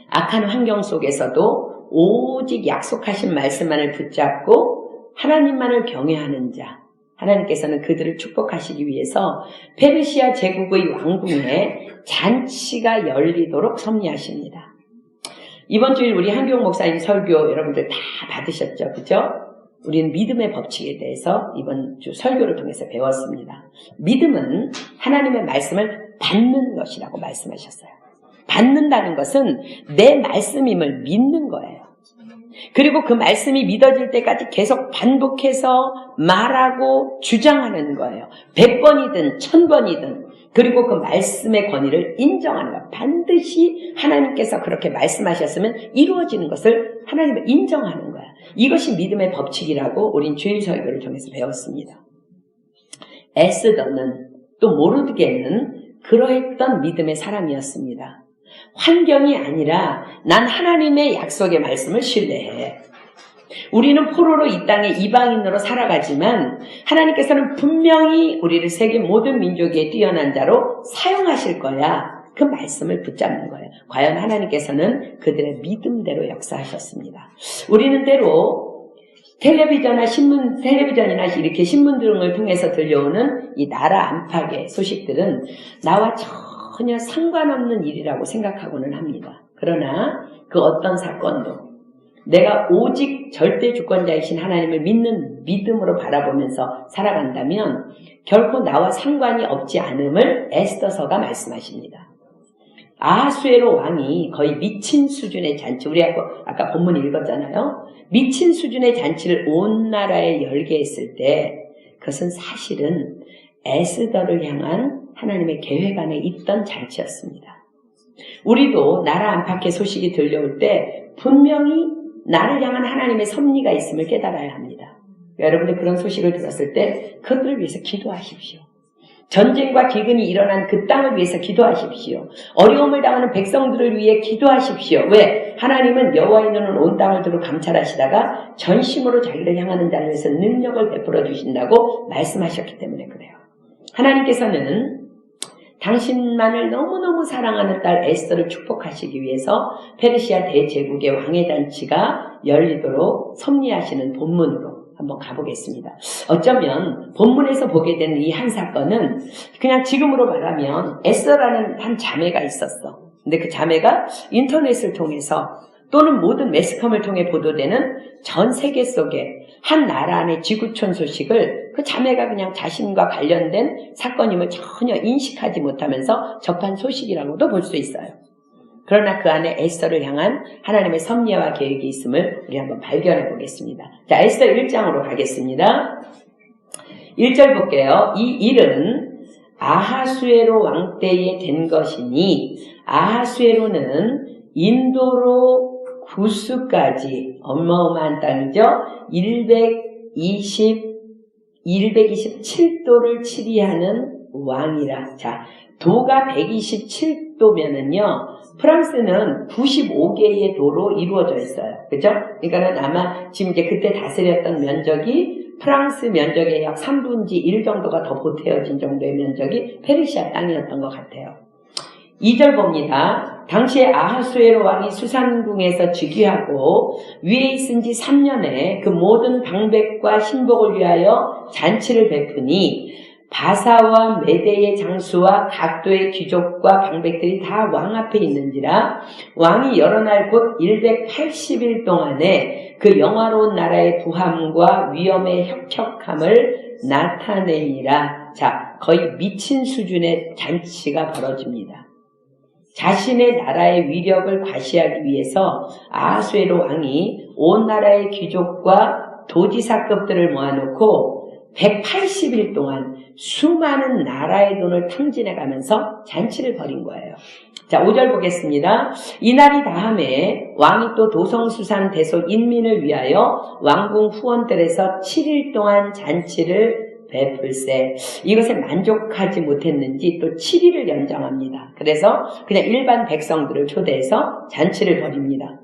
악한 환경 속에서도 오직 약속하신 말씀만을 붙잡고 하나님만을 경외하는 자, 하나님께서는 그들을 축복하시기 위해서 페르시아 제국의 왕궁에 잔치가 열리도록 섭리하십니다. 이번 주일 우리 한경 목사님 설교 여러분들 다 받으셨죠? 그죠? 우리는 믿음의 법칙에 대해서 이번 주 설교를 통해서 배웠습니다. 믿음은 하나님의 말씀을 받는 것이라고 말씀하셨어요. 받는다는 것은 내 말씀임을 믿는 거예요. 그리고 그 말씀이 믿어질 때까지 계속 반복해서 말하고 주장하는 거예요. 100번이든 1000번이든. 그리고 그 말씀의 권위를 인정하는 거예요. 반드시 하나님께서 그렇게 말씀하셨으면 이루어지는 것을 하나님을 인정하는 거예요. 이것이 믿음의 법칙이라고 우린 주일 설교를 통해서 배웠습니다. 에스더는 또 모르드게는 그러했던 믿음의 사람이었습니다. 환경이 아니라 난 하나님의 약속의 말씀을 신뢰해. 우리는 포로로 이 땅에 이방인으로 살아가지만 하나님께서는 분명히 우리를 세계 모든 민족에 뛰어난 자로 사용하실 거야. 그 말씀을 붙잡는 거예요. 과연 하나님께서는 그들의 믿음대로 역사하셨습니다. 우리는 때로 텔레비전이나 이렇게 신문 등을 통해서 들려오는 이 나라 안팎의 소식들은 나와 전혀 상관없는 일이라고 생각하고는 합니다. 그러나 그 어떤 사건도 내가 오직 절대 주권자이신 하나님을 믿는 믿음으로 바라보면서 살아간다면 결코 나와 상관이 없지 않음을 에스더서가 말씀하십니다. 아하수에로 왕이 거의 미친 수준의 잔치, 우리 아까 본문 읽었잖아요. 미친 수준의 잔치를 온 나라에 열게 했을 때 그것은 사실은 에스더를 향한 하나님의 계획 안에 있던 잔치였습니다. 우리도 나라 안팎의 소식이 들려올 때 분명히 나를 향한 하나님의 섭리가 있음을 깨달아야 합니다. 여러분들 그런 소식을 들었을 때 그들을 위해서 기도하십시오. 전쟁과 기근이 일어난 그 땅을 위해서 기도하십시오. 어려움을 당하는 백성들을 위해 기도하십시오. 왜? 하나님은 여호와의 눈은 온 땅을 두루 감찰하시다가 전심으로 자기를 향하는 자를 위해서 능력을 베풀어 주신다고 말씀하셨기 때문에 그래요. 하나님께서는 당신만을 너무너무 사랑하는 딸 에스더를 축복하시기 위해서 페르시아 대제국의 왕의 잔치가 열리도록 섭리하시는 본문으로 한번 가보겠습니다. 어쩌면 본문에서 보게 되는 이 한 사건은 그냥 지금으로 말하면 에스더라는 한 자매가 있었어. 근데 그 자매가 인터넷을 통해서 또는 모든 매스컴을 통해 보도되는 전 세계 속에 한 나라 안의 지구촌 소식을 그 자매가 그냥 자신과 관련된 사건임을 전혀 인식하지 못하면서 접한 소식이라고도 볼 수 있어요. 그러나 그 안에 에스더를 향한 하나님의 섭리와 계획이 있음을 우리 한번 발견해 보겠습니다. 자, 에스더 1장으로 가겠습니다. 1절 볼게요. 이 일은 아하수에로 왕 때에 된 것이니 아하수에로는 인도로 구스까지 어마어마한 땅이죠. 227도를 치리하는 왕이라. 자, 도가 127도면은요, 프랑스는 95개의 도로 이루어져 있어요. 그죠? 그러니까는 아마 지금 이제 그때 다스렸던 면적이 프랑스 면적의 약 3분의 1 정도가 더 보태어진 정도의 면적이 페르시아 땅이었던 것 같아요. 2절 봅니다. 당시에 아하수에로 왕이 수산궁에서 즉위하고 위에 있은 지 3년에 그 모든 방백과 신복을 위하여 잔치를 베푸니 바사와 메대의 장수와 각도의 귀족과 방백들이 다 왕 앞에 있는지라 왕이 여러 날 곧 180일 동안에 그 영화로운 나라의 부함과 위엄의 혁혁함을 나타내니라. 자, 거의 미친 수준의 잔치가 벌어집니다. 자신의 나라의 위력을 과시하기 위해서 아하수에로 왕이 온 나라의 귀족과 도지사급들을 모아놓고 180일 동안 수많은 나라의 돈을 탕진해가면서 잔치를 벌인 거예요. 자, 5절 보겠습니다. 이날이 다음에 왕이 또 도성수산 대속 인민을 위하여 왕궁 후원들에서 7일 동안 잔치를 베풀세. 이것에 만족하지 못했는지 또 7일을 연장합니다. 그래서 그냥 일반 백성들을 초대해서 잔치를 벌입니다.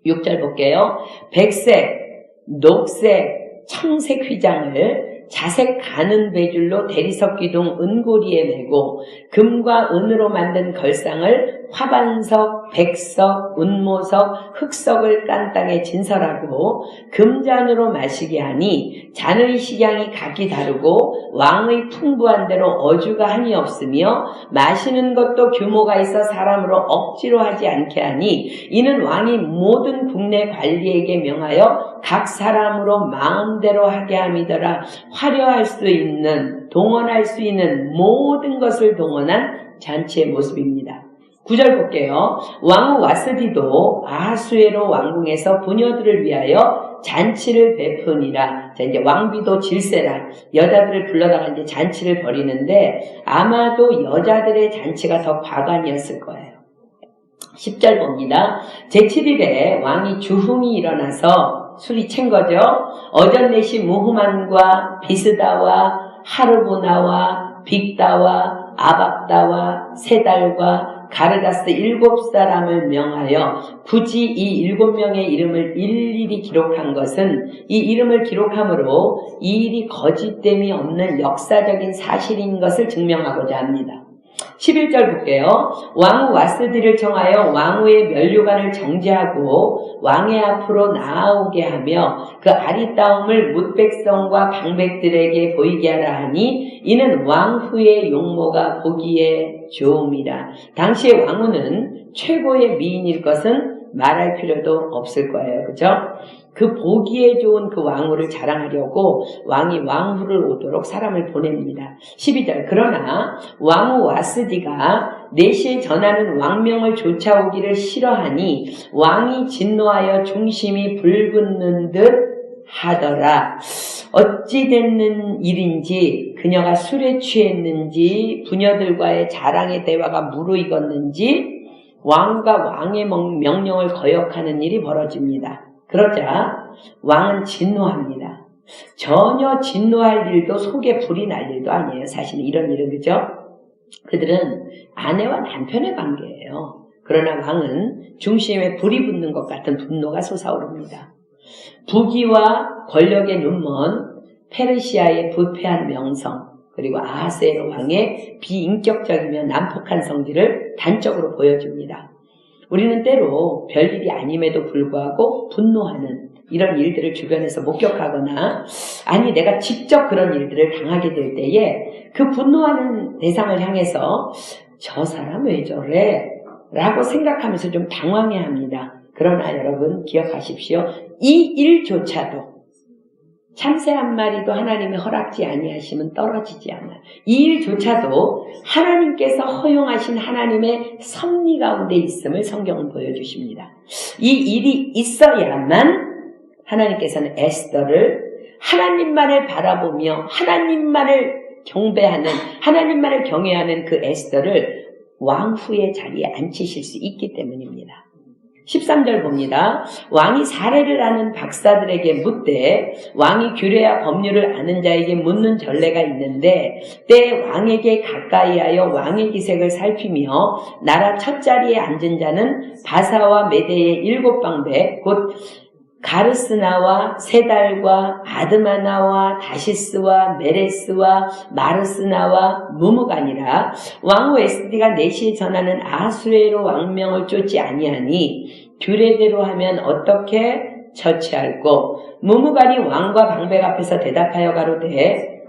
6절 볼게요. 백색, 녹색, 청색 휘장을 자색 가는 배줄로 대리석 기둥 은고리에 메고 금과 은으로 만든 걸상을 화반석, 백석, 운모석, 흑석을 깐 땅에 진설하고 금잔으로 마시게 하니 잔의 식양이 각기 다르고 왕의 풍부한 대로 어주가 한이 없으며 마시는 것도 규모가 있어 사람으로 억지로 하지 않게 하니 이는 왕이 모든 국내 관리에게 명하여 각 사람으로 마음대로 하게 함이더라. 화려할 수 있는, 동원할 수 있는 모든 것을 동원한 잔치의 모습입니다. 9절 볼게요. 왕후 와스디도 아하수에로 왕궁에서 부녀들을 위하여 잔치를 베푸니라. 자, 이제 왕비도 질세라. 여자들을 불러다가 이제 잔치를 벌이는데 아마도 여자들의 잔치가 더 과관이었을 거예요. 10절 봅니다. 제7일에 왕이 주흥이 일어나서 술이 챈 거죠. 어전내시 무후만과 비스다와 하르보나와 빅다와 아박다와 세달과 가르다스 7사람을 명하여 굳이 이 7명의 이름을 일일이 기록한 것은 이 이름을 기록함으로 이 일이 거짓됨이 없는 역사적인 사실인 것을 증명하고자 합니다. 11절 볼게요. 왕후 와스디를 청하여 왕후의 면류관을 정지하고 왕의 앞으로 나아오게 하며 그 아리따움을 뭇백성과 방백들에게 보이게 하라 하니 이는 왕후의 용모가 보기에 좋음이라. 당시의 왕후는 최고의 미인일 것은 말할 필요도 없을 거예요. 그죠? 그 보기에 좋은 그 왕후를 자랑하려고 왕이 왕후를 오도록 사람을 보냅니다. 12절. 그러나 왕후 와스디가 내시에 전하는 왕명을 쫓아오기를 싫어하니 왕이 진노하여 중심이 불붙는 듯 하더라. 어찌 됐는 일인지 그녀가 술에 취했는지 부녀들과의 자랑의 대화가 무르익었는지 왕과 왕의 명령을 거역하는 일이 벌어집니다. 그러자 왕은 진노합니다. 전혀 진노할 일도 속에 불이 날 일도 아니에요. 사실은 이런 일은, 그죠? 그들은 아내와 남편의 관계예요. 그러나 왕은 중심에 불이 붙는 것 같은 분노가 솟아오릅니다. 부귀와 권력에 눈먼 페르시아의 부패한 명성, 그리고 아하스에로 왕의 비인격적이며 난폭한 성질을 단적으로 보여줍니다. 우리는 때로 별일이 아님에도 불구하고 분노하는 이런 일들을 주변에서 목격하거나 아니 내가 직접 그런 일들을 당하게 될 때에 그 분노하는 대상을 향해서 저 사람 왜 저래? 라고 생각하면서 좀 당황해합니다. 그러나 여러분 기억하십시오. 이 일조차도 참새 한 마리도 하나님의 허락지 아니하시면 떨어지지 않아요. 이 일조차도 하나님께서 허용하신 하나님의 섭리 가운데 있음을 성경은 보여주십니다. 이 일이 있어야만 하나님께서는 에스더를 하나님만을 바라보며 하나님만을 경배하는, 하나님만을 경외하는 그 에스더를 왕후의 자리에 앉히실 수 있기 때문입니다. 13절 봅니다. 왕이 사례를 아는 박사들에게 묻되 왕이 규례와 법률을 아는 자에게 묻는 전례가 있는데 때 왕에게 가까이하여 왕의 기색을 살피며 나라 첫 자리에 앉은 자는 바사와 메대의 7방백 곧 가르스나와 세달과 아드마나와 다시스와 메레스와 마르스나와 무무가니라. 왕후 에스디가 내시에 전하는 아하수에로 왕명을 쫓지 아니하니 규례대로 하면 어떻게 처치할꼬. 무무간이 왕과 방백 앞에서 대답하여 가로되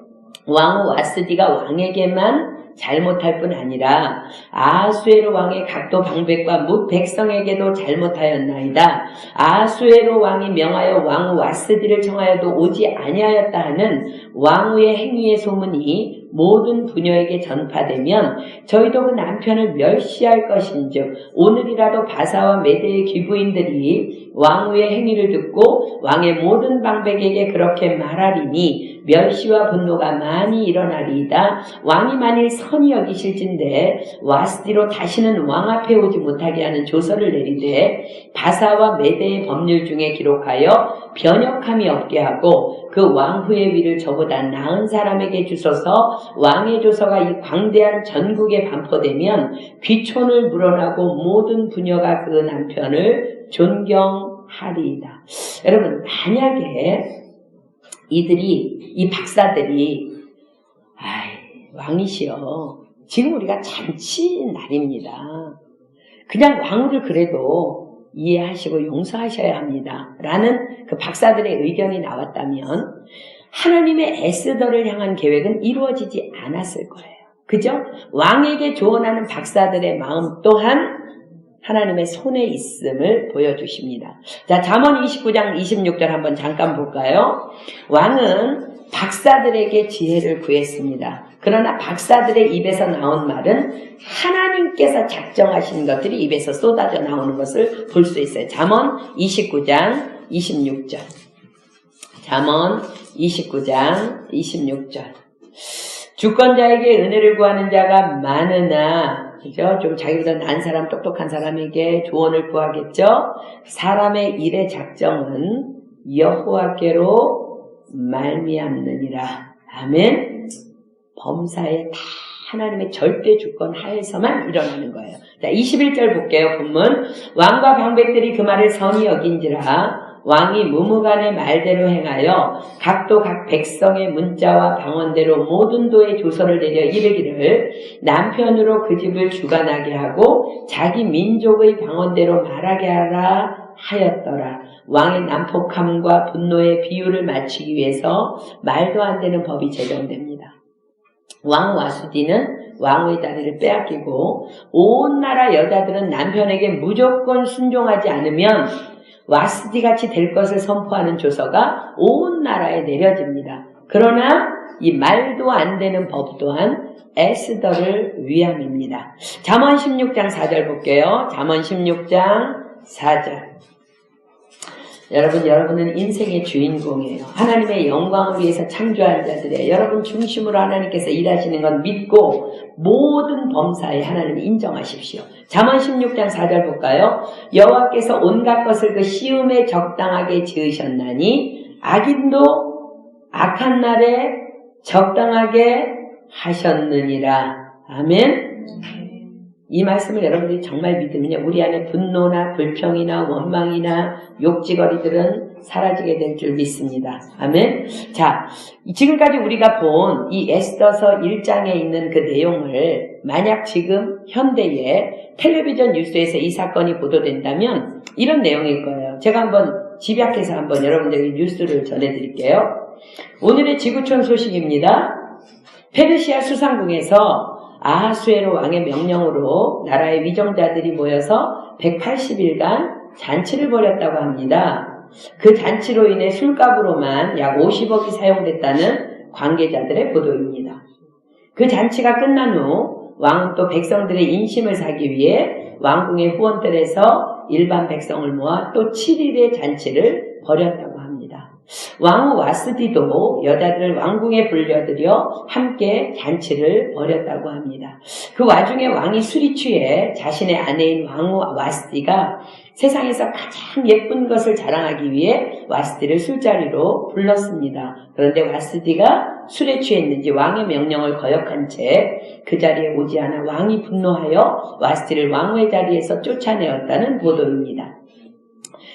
왕후 와스디가 왕에게만 잘못할 뿐 아니라 아하수에로 왕의 각도 방백과 뭇 백성에게도 잘못하였나이다. 아하수에로 왕이 명하여 왕후 와스디를 청하여도 오지 아니하였다 하는 왕후의 행위의 소문이 모든 부녀에게 전파되면 저희도 그 남편을 멸시할 것인즉 오늘이라도 바사와 메대의 귀부인들이 왕후의 행위를 듣고 왕의 모든 방백에게 그렇게 말하리니 멸시와 분노가 많이 일어나리이다. 왕이 만일 선히 여기실진데 와스디로 다시는 왕 앞에 오지 못하게 하는 조서를 내리되 바사와 메대의 법률 중에 기록하여 변역함이 없게 하고 그 왕후의 위를 저보다 나은 사람에게 주소서. 왕의 조서가 이 광대한 전국에 반포되면 귀촌을 물어나고 모든 부녀가 그 남편을 존경하리이다. 여러분, 만약에 이 박사들이 왕이시여, 지금 우리가 잔치 날입니다. 그냥 왕후를 그래도 이해하시고 용서하셔야 합니다. 라는 그 박사들의 의견이 나왔다면 하나님의 에스더를 향한 계획은 이루어지지 않았을 거예요. 그죠? 왕에게 조언하는 박사들의 마음 또한 하나님의 손에 있음을 보여주십니다. 자, 잠언 29장 26절 한번 잠깐 볼까요? 왕은 박사들에게 지혜를 구했습니다. 그러나 박사들의 입에서 나온 말은 하나님께서 작정하신 것들이 입에서 쏟아져 나오는 것을 볼 수 있어요. 잠언 29장 26절. 잠언 29장 26절. 주권자에게 은혜를 구하는 자가 많으나, 그죠? 좀 자기보다 나은 사람, 똑똑한 사람에게 조언을 구하겠죠? 사람의 일의 작정은 여호와께로 말미암느니라. 아멘. 범사에 다 하나님의 절대 주권 하에서만 일어나는 거예요. 자, 21절 볼게요. 본문. 왕과 방백들이 그 말을 선히 여긴지라 왕이 무무간의 말대로 행하여 각도 각 백성의 문자와 방언대로 모든 도의 조서를 내려 이르기를 남편으로 그 집을 주관하게 하고 자기 민족의 방언대로 말하게 하라 하였더라. 왕의 난폭함과 분노의 비율을 맞추기 위해서 말도 안 되는 법이 제정됩니다. 왕 와수디는 왕의 다리를 빼앗기고 온 나라 여자들은 남편에게 무조건 순종하지 않으면 와스디같이 될 것을 선포하는 조서가 온 나라에 내려집니다. 그러나 이 말도 안 되는 법 또한 에스더를 위함입니다. 잠언 16장 4절 볼게요. 잠언 16장 4절. 여러분은 인생의 주인공이에요. 하나님의 영광을 위해서 창조한 자들이에요. 여러분 중심으로 하나님께서 일하시는 건 믿고 모든 범사에 하나님을 인정하십시오. 잠언 16장 4절 볼까요? 여호와께서 온갖 것을 그 시음에 적당하게 지으셨나니 악인도 악한 날에 적당하게 하셨느니라. 아멘. 이 말씀을 여러분들이 정말 믿으면요, 우리 안에 분노나 불평이나 원망이나 욕지거리들은 사라지게 될 줄 믿습니다. 아멘. 자, 지금까지 우리가 본 이 에스더서 1장에 있는 그 내용을 만약 지금 현대의 텔레비전 뉴스에서 이 사건이 보도된다면 이런 내용일 거예요. 제가 한번 집약해서 한번 여러분들에게 뉴스를 전해드릴게요. 오늘의 지구촌 소식입니다. 페르시아 수상궁에서 아하수에로 왕의 명령으로 나라의 위정자들이 모여서 180일간 잔치를 벌였다고 합니다. 그 잔치로 인해 술값으로만 약 50억이 사용됐다는 관계자들의 보도입니다. 그 잔치가 끝난 후 왕은 또 백성들의 인심을 사기 위해 왕궁의 후원들에서 일반 백성을 모아 또 7일의 잔치를 벌였다고 합니다. 왕후 와스디도 여자들을 왕궁에 불려들여 함께 잔치를 벌였다고 합니다. 그 와중에 왕이 술이 취해 자신의 아내인 왕후 와스디가 세상에서 가장 예쁜 것을 자랑하기 위해 와스디를 술자리로 불렀습니다. 그런데 와스디가 술에 취했는지 왕의 명령을 거역한 채 그 자리에 오지 않아 왕이 분노하여 와스디를 왕후의 자리에서 쫓아내었다는 보도입니다.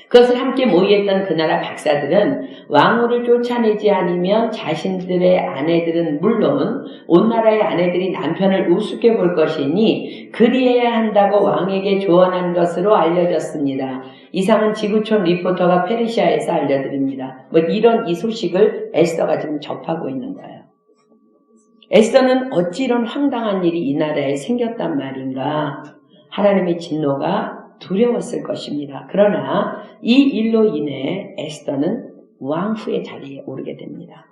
그것을 함께 모의했던 그 나라 박사들은 왕후를 쫓아내지 않으면 자신들의 아내들은 물론 온 나라의 아내들이 남편을 우습게 볼 것이니 그리해야 한다고 왕에게 조언한 것으로 알려졌습니다. 이상은 지구촌 리포터가 페르시아에서 알려드립니다. 이런 이 소식을 에스더가 지금 접하고 있는 거예요. 에스더는 어찌 이런 황당한 일이 이 나라에 생겼단 말인가. 하나님의 진노가 두려웠을 것입니다. 그러나 이 일로 인해 에스더는 왕후의 자리에 오르게 됩니다.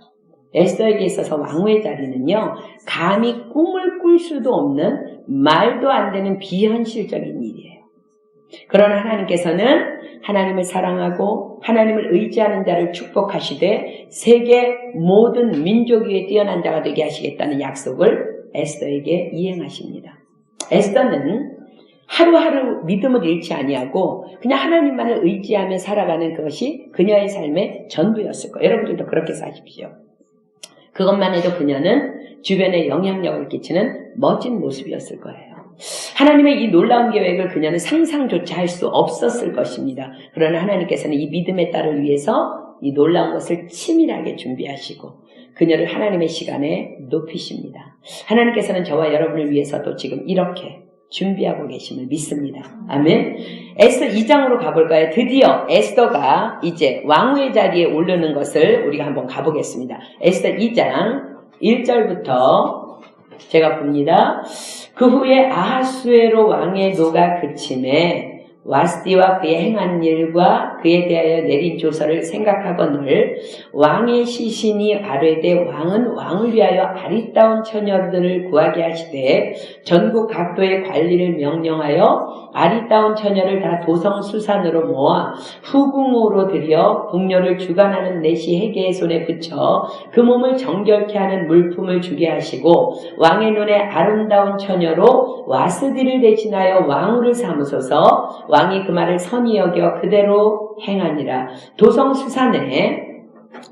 에스더에게 있어서 왕후의 자리는요, 감히 꿈을 꿀 수도 없는 말도 안 되는 비현실적인 일이에요. 그러나 하나님께서는 하나님을 사랑하고 하나님을 의지하는 자를 축복하시되 세계 모든 민족 위에 뛰어난 자가 되게 하시겠다는 약속을 에스더에게 이행하십니다. 에스더는 하루하루 믿음을 잃지 아니하고 그냥 하나님만을 의지하며 살아가는 그것이 그녀의 삶의 전부였을 거예요. 여러분들도 그렇게 사십시오. 그것만 해도 그녀는 주변에 영향력을 끼치는 멋진 모습이었을 거예요. 하나님의 이 놀라운 계획을 그녀는 상상조차 할 수 없었을 것입니다. 그러나 하나님께서는 이 믿음의 딸을 위해서 이 놀라운 것을 치밀하게 준비하시고 그녀를 하나님의 시간에 높이십니다. 하나님께서는 저와 여러분을 위해서도 지금 이렇게 준비하고 계심을 믿습니다. 아멘. 에스더 2장으로 가볼까요? 드디어 에스더가 이제 왕후의 자리에 오르는 것을 우리가 한번 가보겠습니다. 에스더 2장 1절부터 제가 봅니다. 그 후에 아하수에로 왕의 노가 그침에 와스디와 그의 행한 일과 그에 대하여 내린 조서를 생각하거늘 왕의 시신이 아뢰되 왕은 왕을 위하여 아리따운 처녀들을 구하게 하시되 전국 각도의 관리를 명령하여 아리따운 처녀를 다 도성수산으로 모아 후궁으로 들여 궁녀를 주관하는 내시 해계의 손에 붙여 그 몸을 정결케 하는 물품을 주게 하시고 왕의 눈에 아름다운 처녀로 와스디를 대신하여 왕후를 삼으소서. 왕이 그 말을 선히 여겨 그대로 행하니라. 도성수산에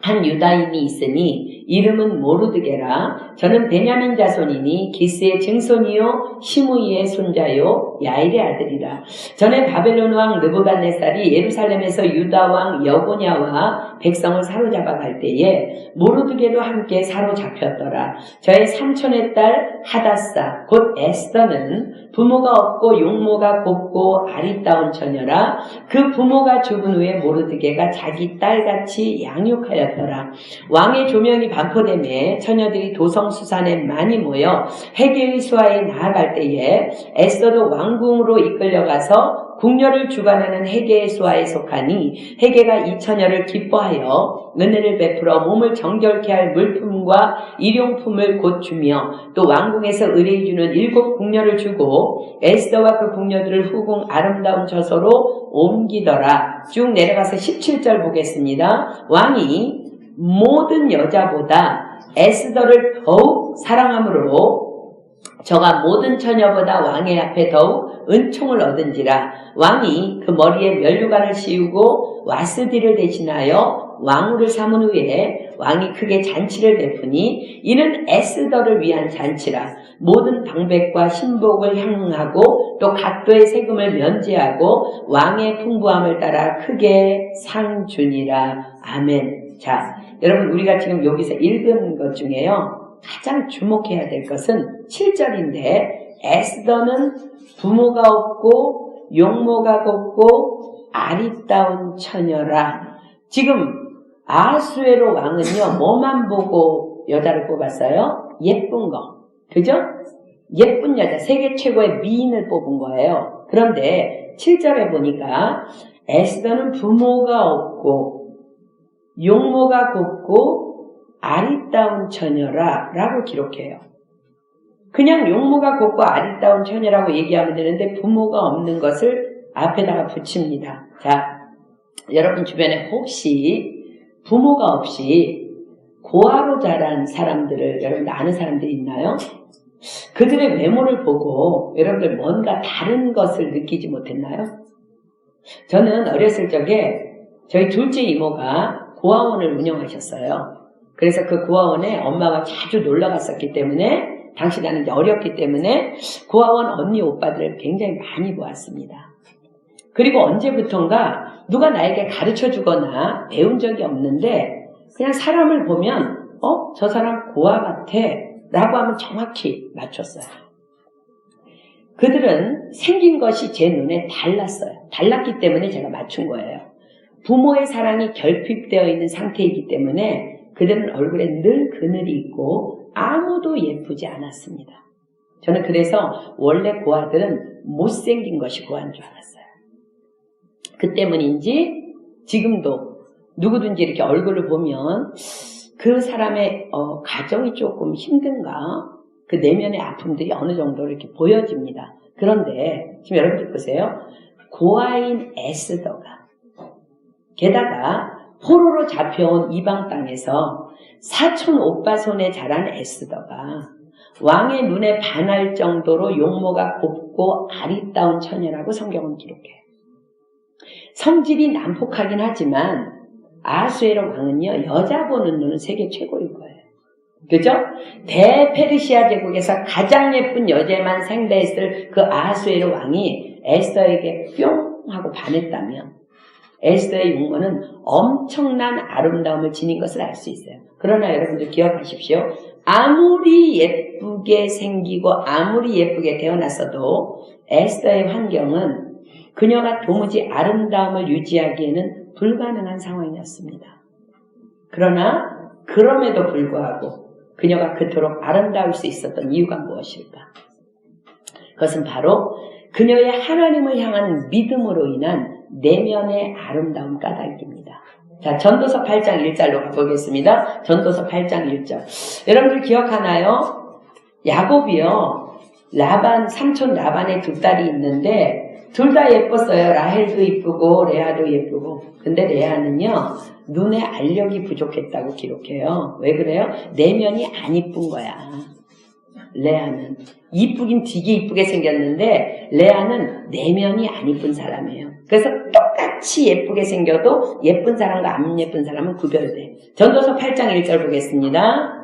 한 유다인이 있으니 이름은 모르드게라. 저는 베냐민 자손이니 기스의 증손이요 시므이의 손자요 야일의 아들이라. 전에 바벨론 왕 느부갓네살이 예루살렘에서 유다 왕 여고냐와 백성을 사로잡아 갈 때에 모르드게도 함께 사로잡혔더라. 저의 삼촌의 딸 하다사 곧 에스더는 부모가 없고 용모가 곱고 아리따운 처녀라. 그 부모가 죽은 후에 모르드게가 자기 딸같이 양육하였더라. 왕의 조명이 반포되매 처녀들이 도성수산에 많이 모여 해계의 수하에 나아갈 때에 에스더도 왕궁으로 이끌려가서 궁녀를 주관하는 해계의 수하에 속하니 해계가 이 처녀를 기뻐하여 은혜를 베풀어 몸을 정결케 할 물품과 일용품을 곧 주며 또 왕궁에서 의뢰해 주는 7 궁녀를 주고 에스더와 그 궁녀들을 후궁 아름다운 저소로 옮기더라. 쭉 내려가서 17절 보겠습니다. 왕이 모든 여자보다 에스더를 더욱 사랑함으로 저가 모든 처녀보다 왕의 앞에 더욱 은총을 얻은지라. 왕이 그 머리에 면류관을 씌우고 와스디를 대신하여 왕후를 삼은 후에 왕이 크게 잔치를 베푸니 이는 에스더를 위한 잔치라. 모든 방백과 신복을 향응하고 또 각도의 세금을 면제하고 왕의 풍부함을 따라 크게 상 주니라. 아멘. 자, 여러분 우리가 지금 여기서 읽은 것 중에요 가장 주목해야 될 것은 7절인데 에스더는 부모가 없고 용모가 곱고 아리따운 처녀라. 지금 아하수에로 왕은요 뭐만 보고 여자를 뽑았어요? 예쁜 거. 그죠? 예쁜 여자, 세계 최고의 미인을 뽑은 거예요. 그런데 7절에 보니까 에스더는 부모가 없고 용모가 곱고 아리따운 처녀라 라고 기록해요. 그냥 용모가 곱고 아리따운 처녀라고 얘기하면 되는데 부모가 없는 것을 앞에다가 붙입니다. 자, 여러분 주변에 혹시 부모가 없이 고아로 자란 사람들을 여러분 아는 사람들이 있나요? 그들의 외모를 보고 여러분들 뭔가 다른 것을 느끼지 못했나요? 저는 어렸을 적에 저희 둘째 이모가 고아원을 운영하셨어요. 그래서 그 고아원에 엄마가 자주 놀러 갔었기 때문에 당시 나는 이제 어렸기 때문에 고아원 언니 오빠들을 굉장히 많이 보았습니다. 그리고 언제부턴가 누가 나에게 가르쳐 주거나 배운 적이 없는데 그냥 사람을 보면 저 사람 고아 같아 라고 하면 정확히 맞췄어요. 그들은 생긴 것이 제 눈에 달랐어요. 달랐기 때문에 제가 맞춘 거예요. 부모의 사랑이 결핍되어 있는 상태이기 때문에 그들은 얼굴에 늘 그늘이 있고 아무도 예쁘지 않았습니다. 저는 그래서 원래 고아들은 못생긴 것이 고아인 줄 알았어요. 그 때문인지 지금도 누구든지 이렇게 얼굴을 보면 그 사람의 가정이 조금 힘든가, 그 내면의 아픔들이 어느 정도 이렇게 보여집니다. 그런데 지금 여러분들 보세요. 고아인 에스더가 게다가 포로로 잡혀온 이방 땅에서 사촌 오빠 손에 자란 에스더가 왕의 눈에 반할 정도로 용모가 곱고 아리따운 처녀라고 성경은 기록해요. 성질이 난폭하긴 하지만 아하수에로 왕은요, 여자 보는 눈은 세계 최고일 거예요. 그죠? 대페르시아 제국에서 가장 예쁜 여자만 상대했을 그 아하수에로 왕이 에스더에게 뿅 하고 반했다면 에스더의 용모는 엄청난 아름다움을 지닌 것을 알 수 있어요. 그러나 여러분들 기억하십시오. 아무리 예쁘게 생기고 아무리 예쁘게 태어났어도 에스더의 환경은 그녀가 도무지 아름다움을 유지하기에는 불가능한 상황이었습니다. 그러나 그럼에도 불구하고 그녀가 그토록 아름다울 수 있었던 이유가 무엇일까? 그것은 바로 그녀의 하나님을 향한 믿음으로 인한 내면의 아름다움 까닭입니다. 자, 전도서 8장 1절로 가보겠습니다. 전도서 8장 1절. 여러분들 기억하나요? 야곱이요, 삼촌 라반의 두 딸이 있는데 둘 다 예뻤어요. 라헬도 예쁘고 레아도 예쁘고. 근데 레아는요, 눈에 알력이 부족했다고 기록해요. 왜 그래요? 내면이 안 이쁜 거야. 레아는 이쁘긴 되게 이쁘게 생겼는데 레아는 내면이 안 이쁜 사람이에요. 그래서 똑같이 예쁘게 생겨도 예쁜 사람과 안 예쁜 사람은 구별돼. 전도서 8장 1절 보겠습니다.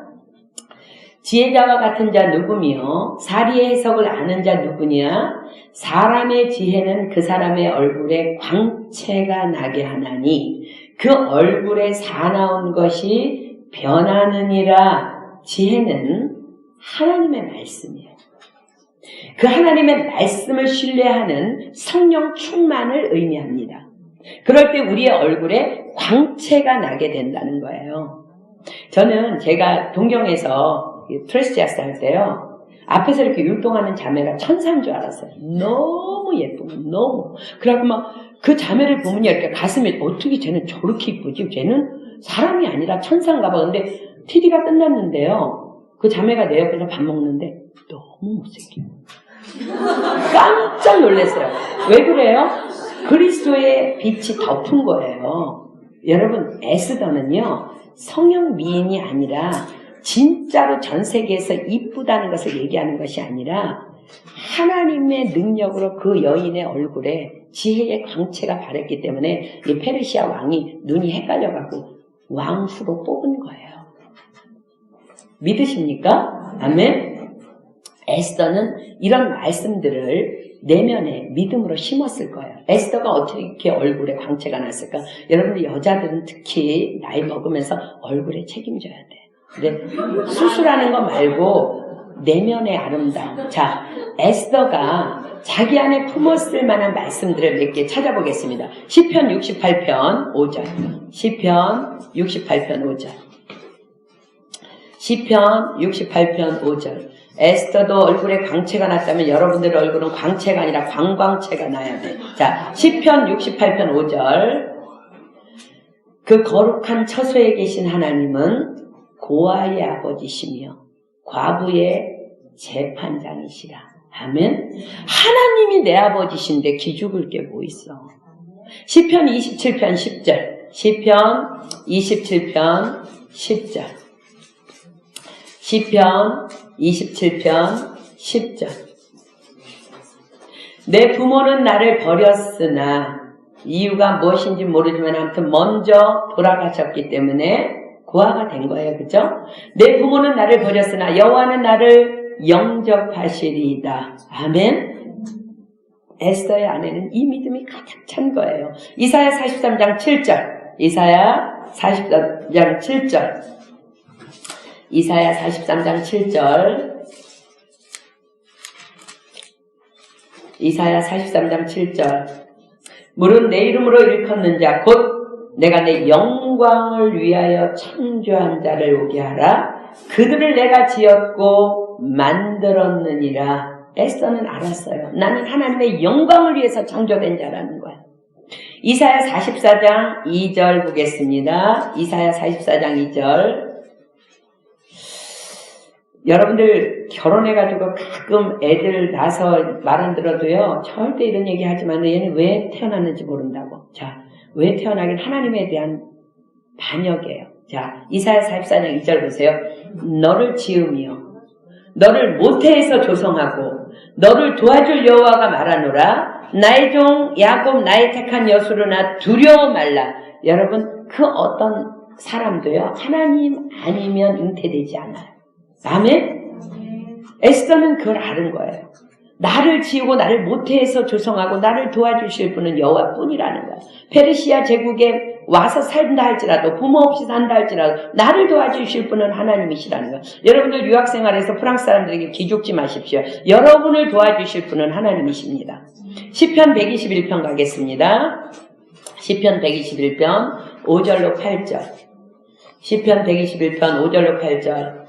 지혜자와 같은 자 누구며 사리의 해석을 아는 자 누구냐? 사람의 지혜는 그 사람의 얼굴에 광채가 나게 하나니 그 얼굴에 사나운 것이 변하느니라. 지혜는 하나님의 말씀이에요. 그 하나님의 말씀을 신뢰하는 성령 충만을 의미합니다. 그럴 때 우리의 얼굴에 광채가 나게 된다는 거예요. 저는 제가 동경에서 트레스지아스 할 때요, 앞에서 이렇게 율동하는 자매가 천사인 줄 알았어요. 너무 예쁘고 너무. 그래갖고 막 그 자매를 보면요, 이렇게 가슴에 어떻게 쟤는 저렇게 이쁘지? 쟤는 사람이 아니라 천사인가 봐. 근데 TV가 끝났는데요, 그 자매가 내 옆에서 밥 먹는데 너무 못생겨. 깜짝 놀랐어요. 왜 그래요? 그리스도의 빛이 덮은 거예요. 여러분, 에스더는요, 성형 미인이 아니라 진짜로 전 세계에서 이쁘다는 것을 얘기하는 것이 아니라 하나님의 능력으로 그 여인의 얼굴에 지혜의 광채가 바랬기 때문에 이 페르시아 왕이 눈이 헷갈려가고 왕후로 뽑은 거예요. 믿으십니까? 아멘? 에스더는 이런 말씀들을 내면에 믿음으로 심었을 거예요. 에스더가 어떻게 얼굴에 광채가 났을까? 여러분들 여자들은 특히 나이 먹으면서 얼굴에 책임져야 돼. 근데 수술하는 거 말고 내면의 아름다움. 자, 에스더가 자기 안에 품었을 만한 말씀들을 몇 개 찾아보겠습니다. 시편 68편 5절. 시편 68편 5절. 시편 68편 5절. 에스더도 얼굴에 광채가 났다면 여러분들 얼굴은 광채가 아니라 광광채가 나야 돼. 자, 시편 68편 5절. 그 거룩한 처소에 계신 하나님은 고아의 아버지시며 과부의 재판장이시라. 아멘. 하나님이 내 아버지신데 기죽을 게 뭐 있어. 시편 27편 10절. 시편 27편 10절. 시편 27편 10절. 내 부모는 나를 버렸으나 이유가 무엇인지 모르지만 아무튼 먼저 돌아가셨기 때문에 고아가 된 거예요. 그죠? 내 부모는 나를 버렸으나 여호와는 나를 영접하시리이다. 아멘. 에스더의 안에는 이 믿음이 가득 찬 거예요. 이사야 43장 7절. 이사야 43장 7절. 이사야 43장 7절. 이사야 43장 7절. 물은 내 이름으로 일컫는 자 곧 내가 내 영광을 위하여 창조한 자를 오게 하라. 그들을 내가 지었고 만들었느니라. 에스더는 알았어요. 나는 하나님의 영광을 위해서 창조된 자라는 거야. 이사야 44장 2절 보겠습니다. 이사야 44장 2절. 여러분들 결혼해가지고 가끔 애들 낳아서 말 안 들어도요, 절대 이런 얘기 하지만 얘는 왜 태어났는지 모른다고. 자, 왜 태어나긴 하나님에 대한 반역이에요. 자, 이사야 44장 2절 보세요. 너를 지으며 너를 모태에서 조성하고 너를 도와줄 여호와가 말하노라. 나의 종 야곱 나의 택한 여수로나 두려워 말라. 여러분, 그 어떤 사람도요, 하나님 아니면 잉태되지 않아요. 아멘? 에스더는 그걸 아는 거예요. 나를 지우고 나를 모태에서 조성하고 나를 도와주실 분은 여호와뿐이라는 거예요. 페르시아 제국에 와서 산다 할지라도, 부모 없이 산다 할지라도 나를 도와주실 분은 하나님이시라는 거예요. 여러분들 유학생활에서 프랑스 사람들에게 기죽지 마십시오. 여러분을 도와주실 분은 하나님이십니다. 시편 121편 가겠습니다. 시편 121편 5절로 8절. 시편 121편 5절로 8절.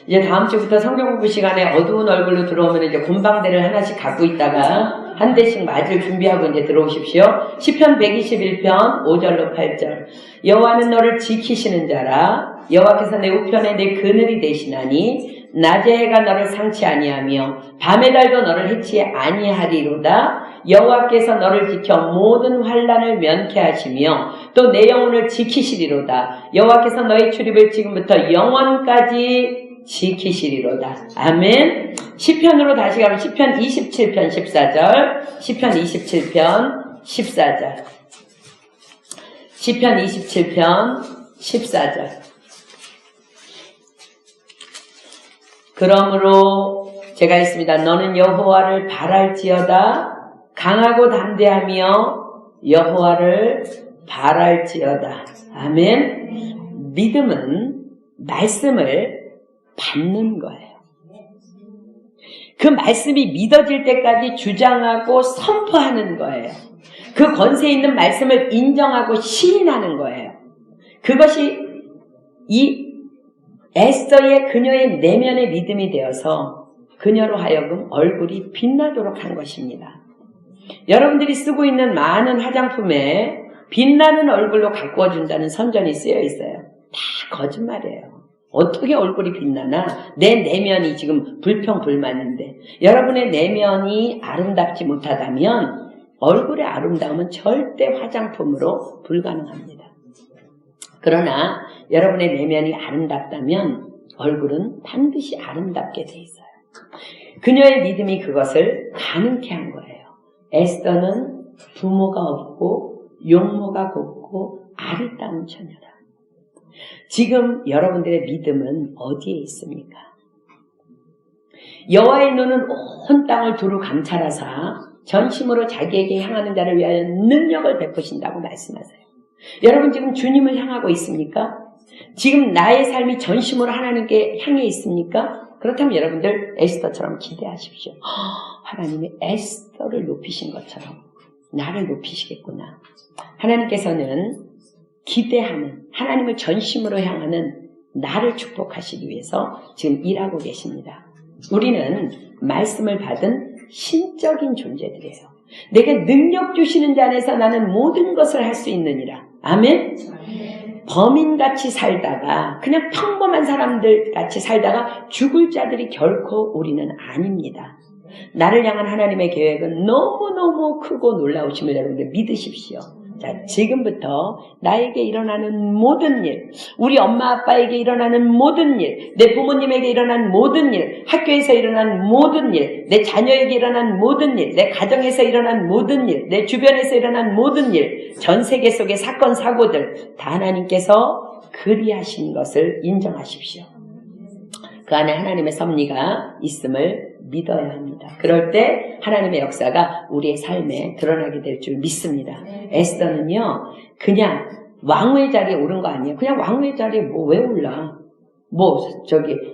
이제 다음 주부터 성경 공부 시간에 어두운 얼굴로 들어오면 이제 곰방대를 하나씩 갖고 있다가 한 대씩 맞을 준비하고 이제 들어오십시오. 시편 121편 5절로 8절. 여호와는 너를 지키시는 자라. 여호와께서 내 우편에 내 그늘이 되시나니 낮의 해가 너를 상치 아니하며 밤의 달도 너를 해치 아니하리로다. 여호와께서 너를 지켜 모든 환난을 면케하시며 또 내 영혼을 지키시리로다. 여호와께서 너의 출입을 지금부터 영원까지 지키시리로다. 아멘. 시편으로 다시 가면 시편 27편 14절. 시편 27편 14절. 시편 27편 14절. 그러므로 제가 했습니다. 너는 여호와를 바랄지어다. 강하고 담대하며 여호와를 바랄지어다. 아멘. 믿음은 말씀을 받는 거예요. 그 말씀이 믿어질 때까지 주장하고 선포하는 거예요. 그 권세 있는 말씀을 인정하고 시인하는 거예요. 그것이 이 에스더의 그녀의 내면의 믿음이 되어서 그녀로 하여금 얼굴이 빛나도록 한 것입니다. 여러분들이 쓰고 있는 많은 화장품에 빛나는 얼굴로 가꾸어준다는 선전이 쓰여 있어요. 다 거짓말이에요. 어떻게 얼굴이 빛나나? 내 내면이 지금 불평불만인데 여러분의 내면이 아름답지 못하다면 얼굴의 아름다움은 절대 화장품으로 불가능합니다. 그러나 여러분의 내면이 아름답다면 얼굴은 반드시 아름답게 돼 있어요. 그녀의 믿음이 그것을 가능케 한 거예요. 에스더는 부모가 없고 용모가 곱고 아리따운 처녀다. 지금 여러분들의 믿음은 어디에 있습니까? 여호와의 눈은 온 땅을 두루 감찰하사 전심으로 자기에게 향하는 자를 위하여 능력을 베푸신다고 말씀하세요. 여러분 지금 주님을 향하고 있습니까? 지금 나의 삶이 전심으로 하나님께 향해 있습니까? 그렇다면 여러분들 에스더처럼 기대하십시오. 하나님이 에스더를 높이신 것처럼 나를 높이시겠구나. 하나님께서는 기대하는, 하나님을 전심으로 향하는 나를 축복하시기 위해서 지금 일하고 계십니다. 우리는 말씀을 받은 신적인 존재들이에요. 내게 능력 주시는 자 안에서 나는 모든 것을 할 수 있느니라. 아멘? 범인같이 살다가 그냥 평범한 사람들 같이 살다가 죽을 자들이 결코 우리는 아닙니다. 나를 향한 하나님의 계획은 너무너무 크고 놀라우심을 여러분들 믿으십시오. 자, 지금부터 나에게 일어나는 모든 일, 우리 엄마 아빠에게 일어나는 모든 일, 내 부모님에게 일어난 모든 일, 학교에서 일어난 모든 일, 내 자녀에게 일어난 모든 일, 내 가정에서 일어난 모든 일, 내 주변에서 일어난 모든 일, 전 세계 속의 사건 사고들 다 하나님께서 그리하신 것을 인정하십시오. 그 안에 하나님의 섭리가 있음을 믿어야 합니다. 그럴 때 하나님의 역사가 우리의 삶에 드러나게 될 줄 믿습니다. 에스더는요, 그냥 왕후의 자리에 오른 거 아니에요. 그냥 왕후의 자리에 왜 올라?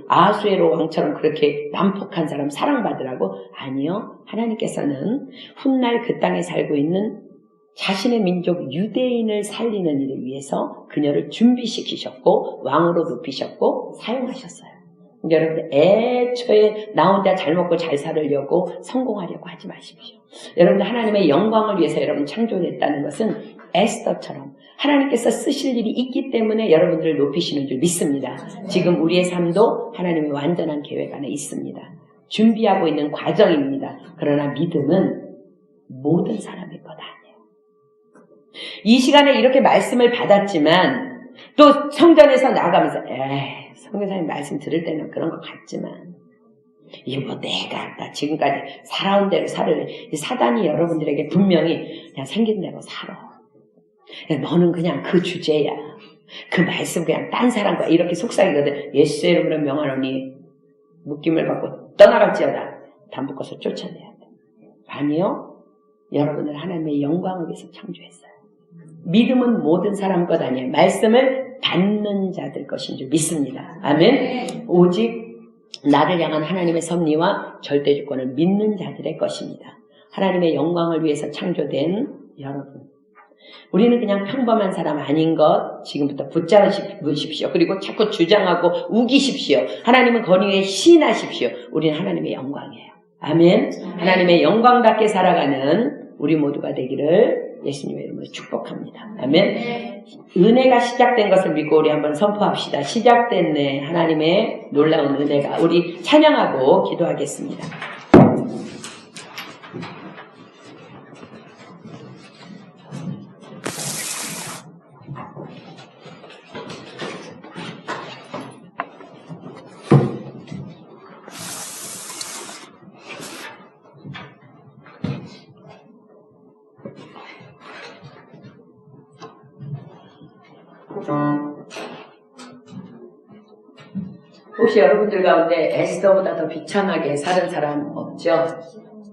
아하수에로 왕처럼 그렇게 난폭한 사람 사랑받으라고? 아니요. 하나님께서는 훗날 그 땅에 살고 있는 자신의 민족 유대인을 살리는 일을 위해서 그녀를 준비시키셨고 왕으로 높이셨고 사용하셨어요. 여러분 애초에 나 혼자 잘 먹고 잘 살으려고 성공하려고 하지 마십시오. 여러분 하나님의 영광을 위해서 여러분 창조됐다는 것은 에스더처럼 하나님께서 쓰실 일이 있기 때문에 여러분들을 높이시는 줄 믿습니다. 지금 우리의 삶도 하나님의 완전한 계획 안에 있습니다. 준비하고 있는 과정입니다. 그러나 믿음은 모든 사람의 것 아니에요. 이 시간에 이렇게 말씀을 받았지만 또 성전에서 나가면서 성교사님 말씀 들을 때는 그런 것 같지만 이게 뭐 내가 지금까지 살아온 대로 살을래. 사단이 여러분들에게 분명히 그냥 생긴 대로 살아. 너는 그냥 그 주제야. 그 말씀 그냥 딴 사람과 이렇게 속삭이거든. 예수의 이름으로 명하노니 묶임을 받고 떠나갈지어다. 다 묶어서 쫓아내야 돼. 아니요. 여러분을 하나님의 영광을 위해서 창조했어요. 믿음은 모든 사람 것 아니에요. 말씀을 받는 자들 것인 줄 믿습니다. 아멘. 오직 나를 향한 하나님의 섭리와 절대 주권을 믿는 자들의 것입니다. 하나님의 영광을 위해서 창조된 여러분. 우리는 그냥 평범한 사람 아닌 것 지금부터 붙잡으십시오. 그리고 자꾸 주장하고 우기십시오. 하나님은 권위에 시인하십시오. 우리는 하나님의 영광이에요. 아멘. 하나님의 영광답게 살아가는 우리 모두가 되기를 예수님의 이름으로 축복합니다. 아멘. 은혜가 시작된 것을 믿고 우리 한번 선포합시다. 시작됐네. 하나님의 놀라운 은혜가. 우리 찬양하고 기도하겠습니다. 혹시 여러분들 가운데 에스더보다 더 비참하게 사는 사람 없죠?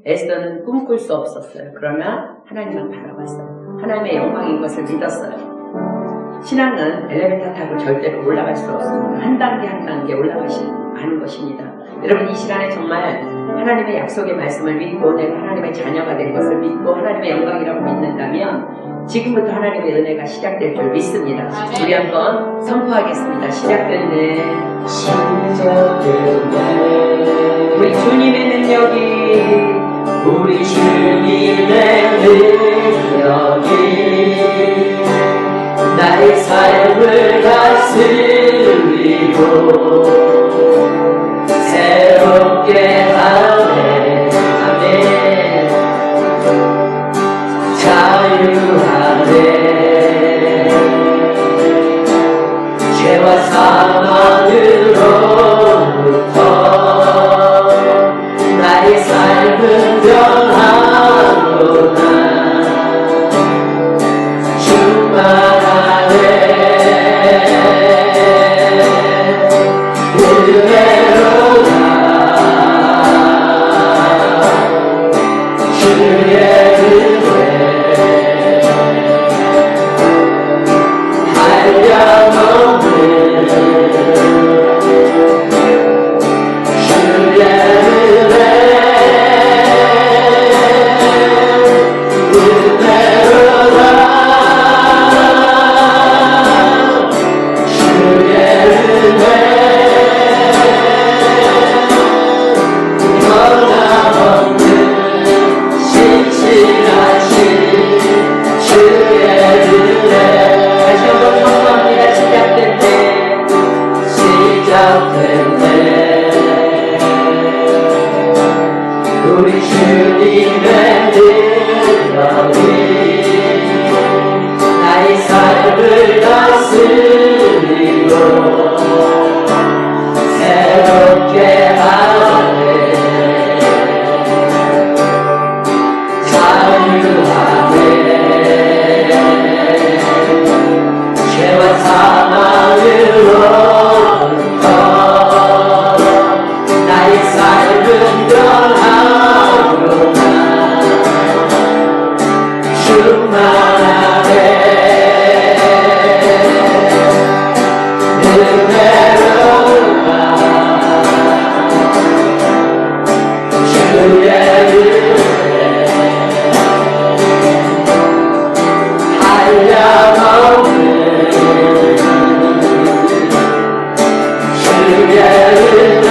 에스더는 꿈꿀 수 없었어요. 그러나 하나님만 바라봤어요. 하나님의 영광인 것을 믿었어요. 신앙은 엘리베이터 타고 절대로 올라갈 수 없습니다. 한 단계 한 단계 올라가지 않은 것입니다. 여러분 이 시간에 정말 하나님의 약속의 말씀을 믿고 내가 하나님의 자녀가 된 것을 믿고 하나님의 영광이라고 믿는다면 지금부터 하나님의 은혜가 시작될 줄 믿습니다. 우리 한번 선포하겠습니다. 시작됐네. 우리 주님의 능력이 우리 주님의 능력이 나의 삶을 다스리고 새롭게 하네. 아멘. 자유하네. 죄와 사망으로부터 나의 삶은 변하도다. 충만하네. 은혜로다. 주의 은혜 한량없는 주의 은혜로다. 주의 은혜 변함없는 신실하신 주의 은혜 다시 한번 선포합니다. 시작됐네. 시작됐네. 우리 주님의 능력이 나의 삶을 다스리고 새롭게 하네. 자유하네. 죄와 사망으로부터 나의 삶은 변하도다. 충만하네. 은혜로다. 주의 은혜 한량없는 주의 은혜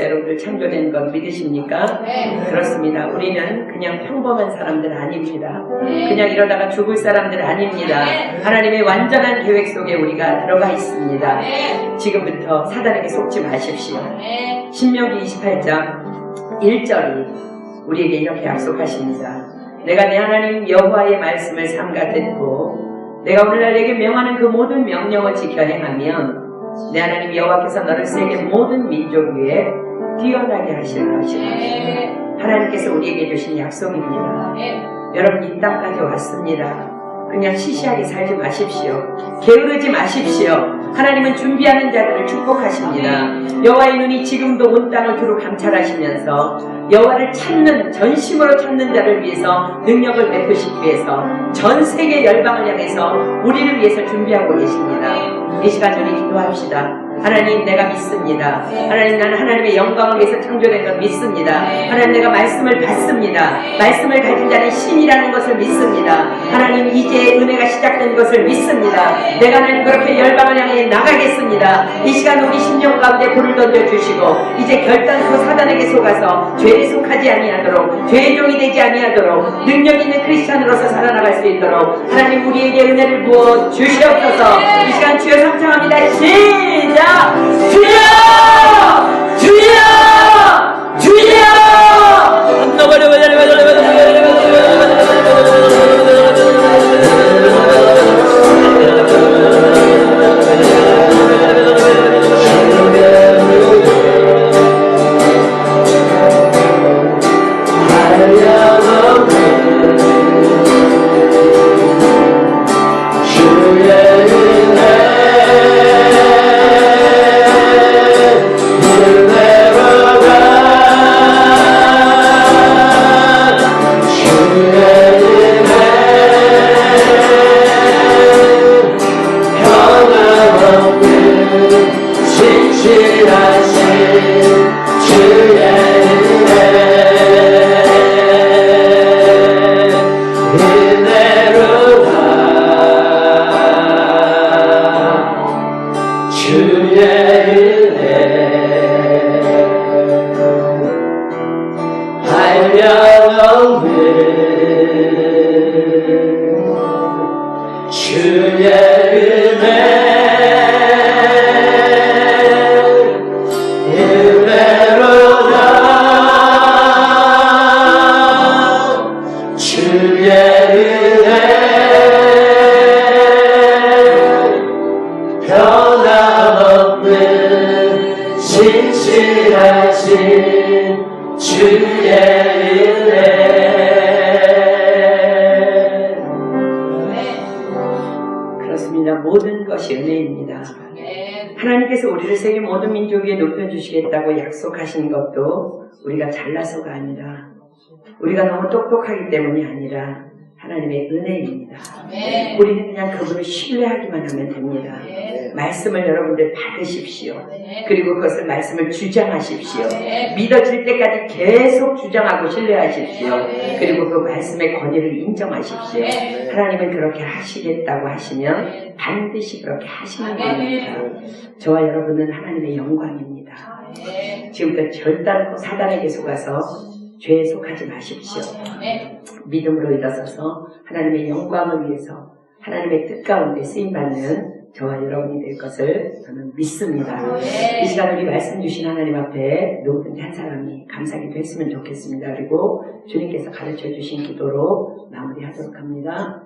여러분들 창조된 것 믿으십니까? 네. 그렇습니다. 우리는 그냥 평범한 사람들 아닙니다. 그냥 이러다가 죽을 사람들 아닙니다. 하나님의 완전한 계획 속에 우리가 들어가 있습니다. 지금부터 사단에게 속지 마십시오. 신명기 28장 1절이 우리에게 이렇게 약속하십니다. 내가 내 하나님 여호와의 말씀을 삼가 듣고 내가 오늘날 내게 명하는 그 모든 명령을 지켜 행하면 내 하나님 여호와께서 너를 세계 모든 민족 위에 뛰어나게 하실 것이다. 하나님께서 우리에게 주신 약속입니다. 여러분 이 땅까지 왔습니다. 그냥 시시하게 살지 마십시오. 게으르지 마십시오. 하나님은 준비하는 자들을 축복하십니다. 여호와의 눈이 지금도 온 땅을 두루 감찰하시면서 여호와를 찾는, 전심으로 찾는 자를 위해서 능력을 베푸시기 위해서 전 세계 열방을 향해서 우리를 위해서 준비하고 계십니다. 이 시간 우리 기도합시다. 하나님 내가 믿습니다. 하나님 나는 하나님의 영광을 위해서 창조된 걸 믿습니다. 하나님 내가 말씀을 받습니다. 말씀을 가진 자는 신이라는 것을 믿습니다. 하나님 이제 은혜가 시작된 것을 믿습니다. 내가 하나님 그렇게 열방을 향해 나가겠습니다. 이 시간 우리 심령 가운데 불을 던져주시고 이제 결단코 사단에게 속아서 죄에 속하지 아니하도록 죄의 종이 되지 아니하도록 능력 있는 크리스찬으로서 살아나갈 수 있도록 하나님 우리에게 은혜를 부어 주시옵소서. 이 시간 주여 삼창합니다. 시작! 주여! 주여! 주여! 모든 것이 은혜입니다. 하나님께서 우리를 세계 모든 민족 위에 높여주시겠다고 약속하신 것도 우리가 잘나서가 아니라 우리가 너무 똑똑하기 때문이 아니라 하나님의 은혜입니다. 우리는 그냥 그분을 신뢰하기만 하면 됩니다. 말씀을 여러분들 받으십시오. 그리고 그것을 말씀을 주장하십시오. 믿어질 때까지 계속 주장하고 신뢰하십시오. 그리고 그 말씀의 권위를 인정하십시오. 하나님은 그렇게 하시겠다고 하시면 반드시 그렇게 하시는 겁니다. 저와 여러분은 하나님의 영광입니다. 지금부터 절단코 사단에게 속아서 죄에 속하지 마십시오. 믿음으로 일어서서 하나님의 영광을 위해서 하나님의 뜻 가운데 쓰임받는 저와 여러분이 될 것을 저는 믿습니다. 이 시간 우리 말씀 주신 하나님 앞에 누구든지 한 사람이 감사기도 했으면 좋겠습니다. 그리고 주님께서 가르쳐 주신 기도로 마무리하도록 합니다.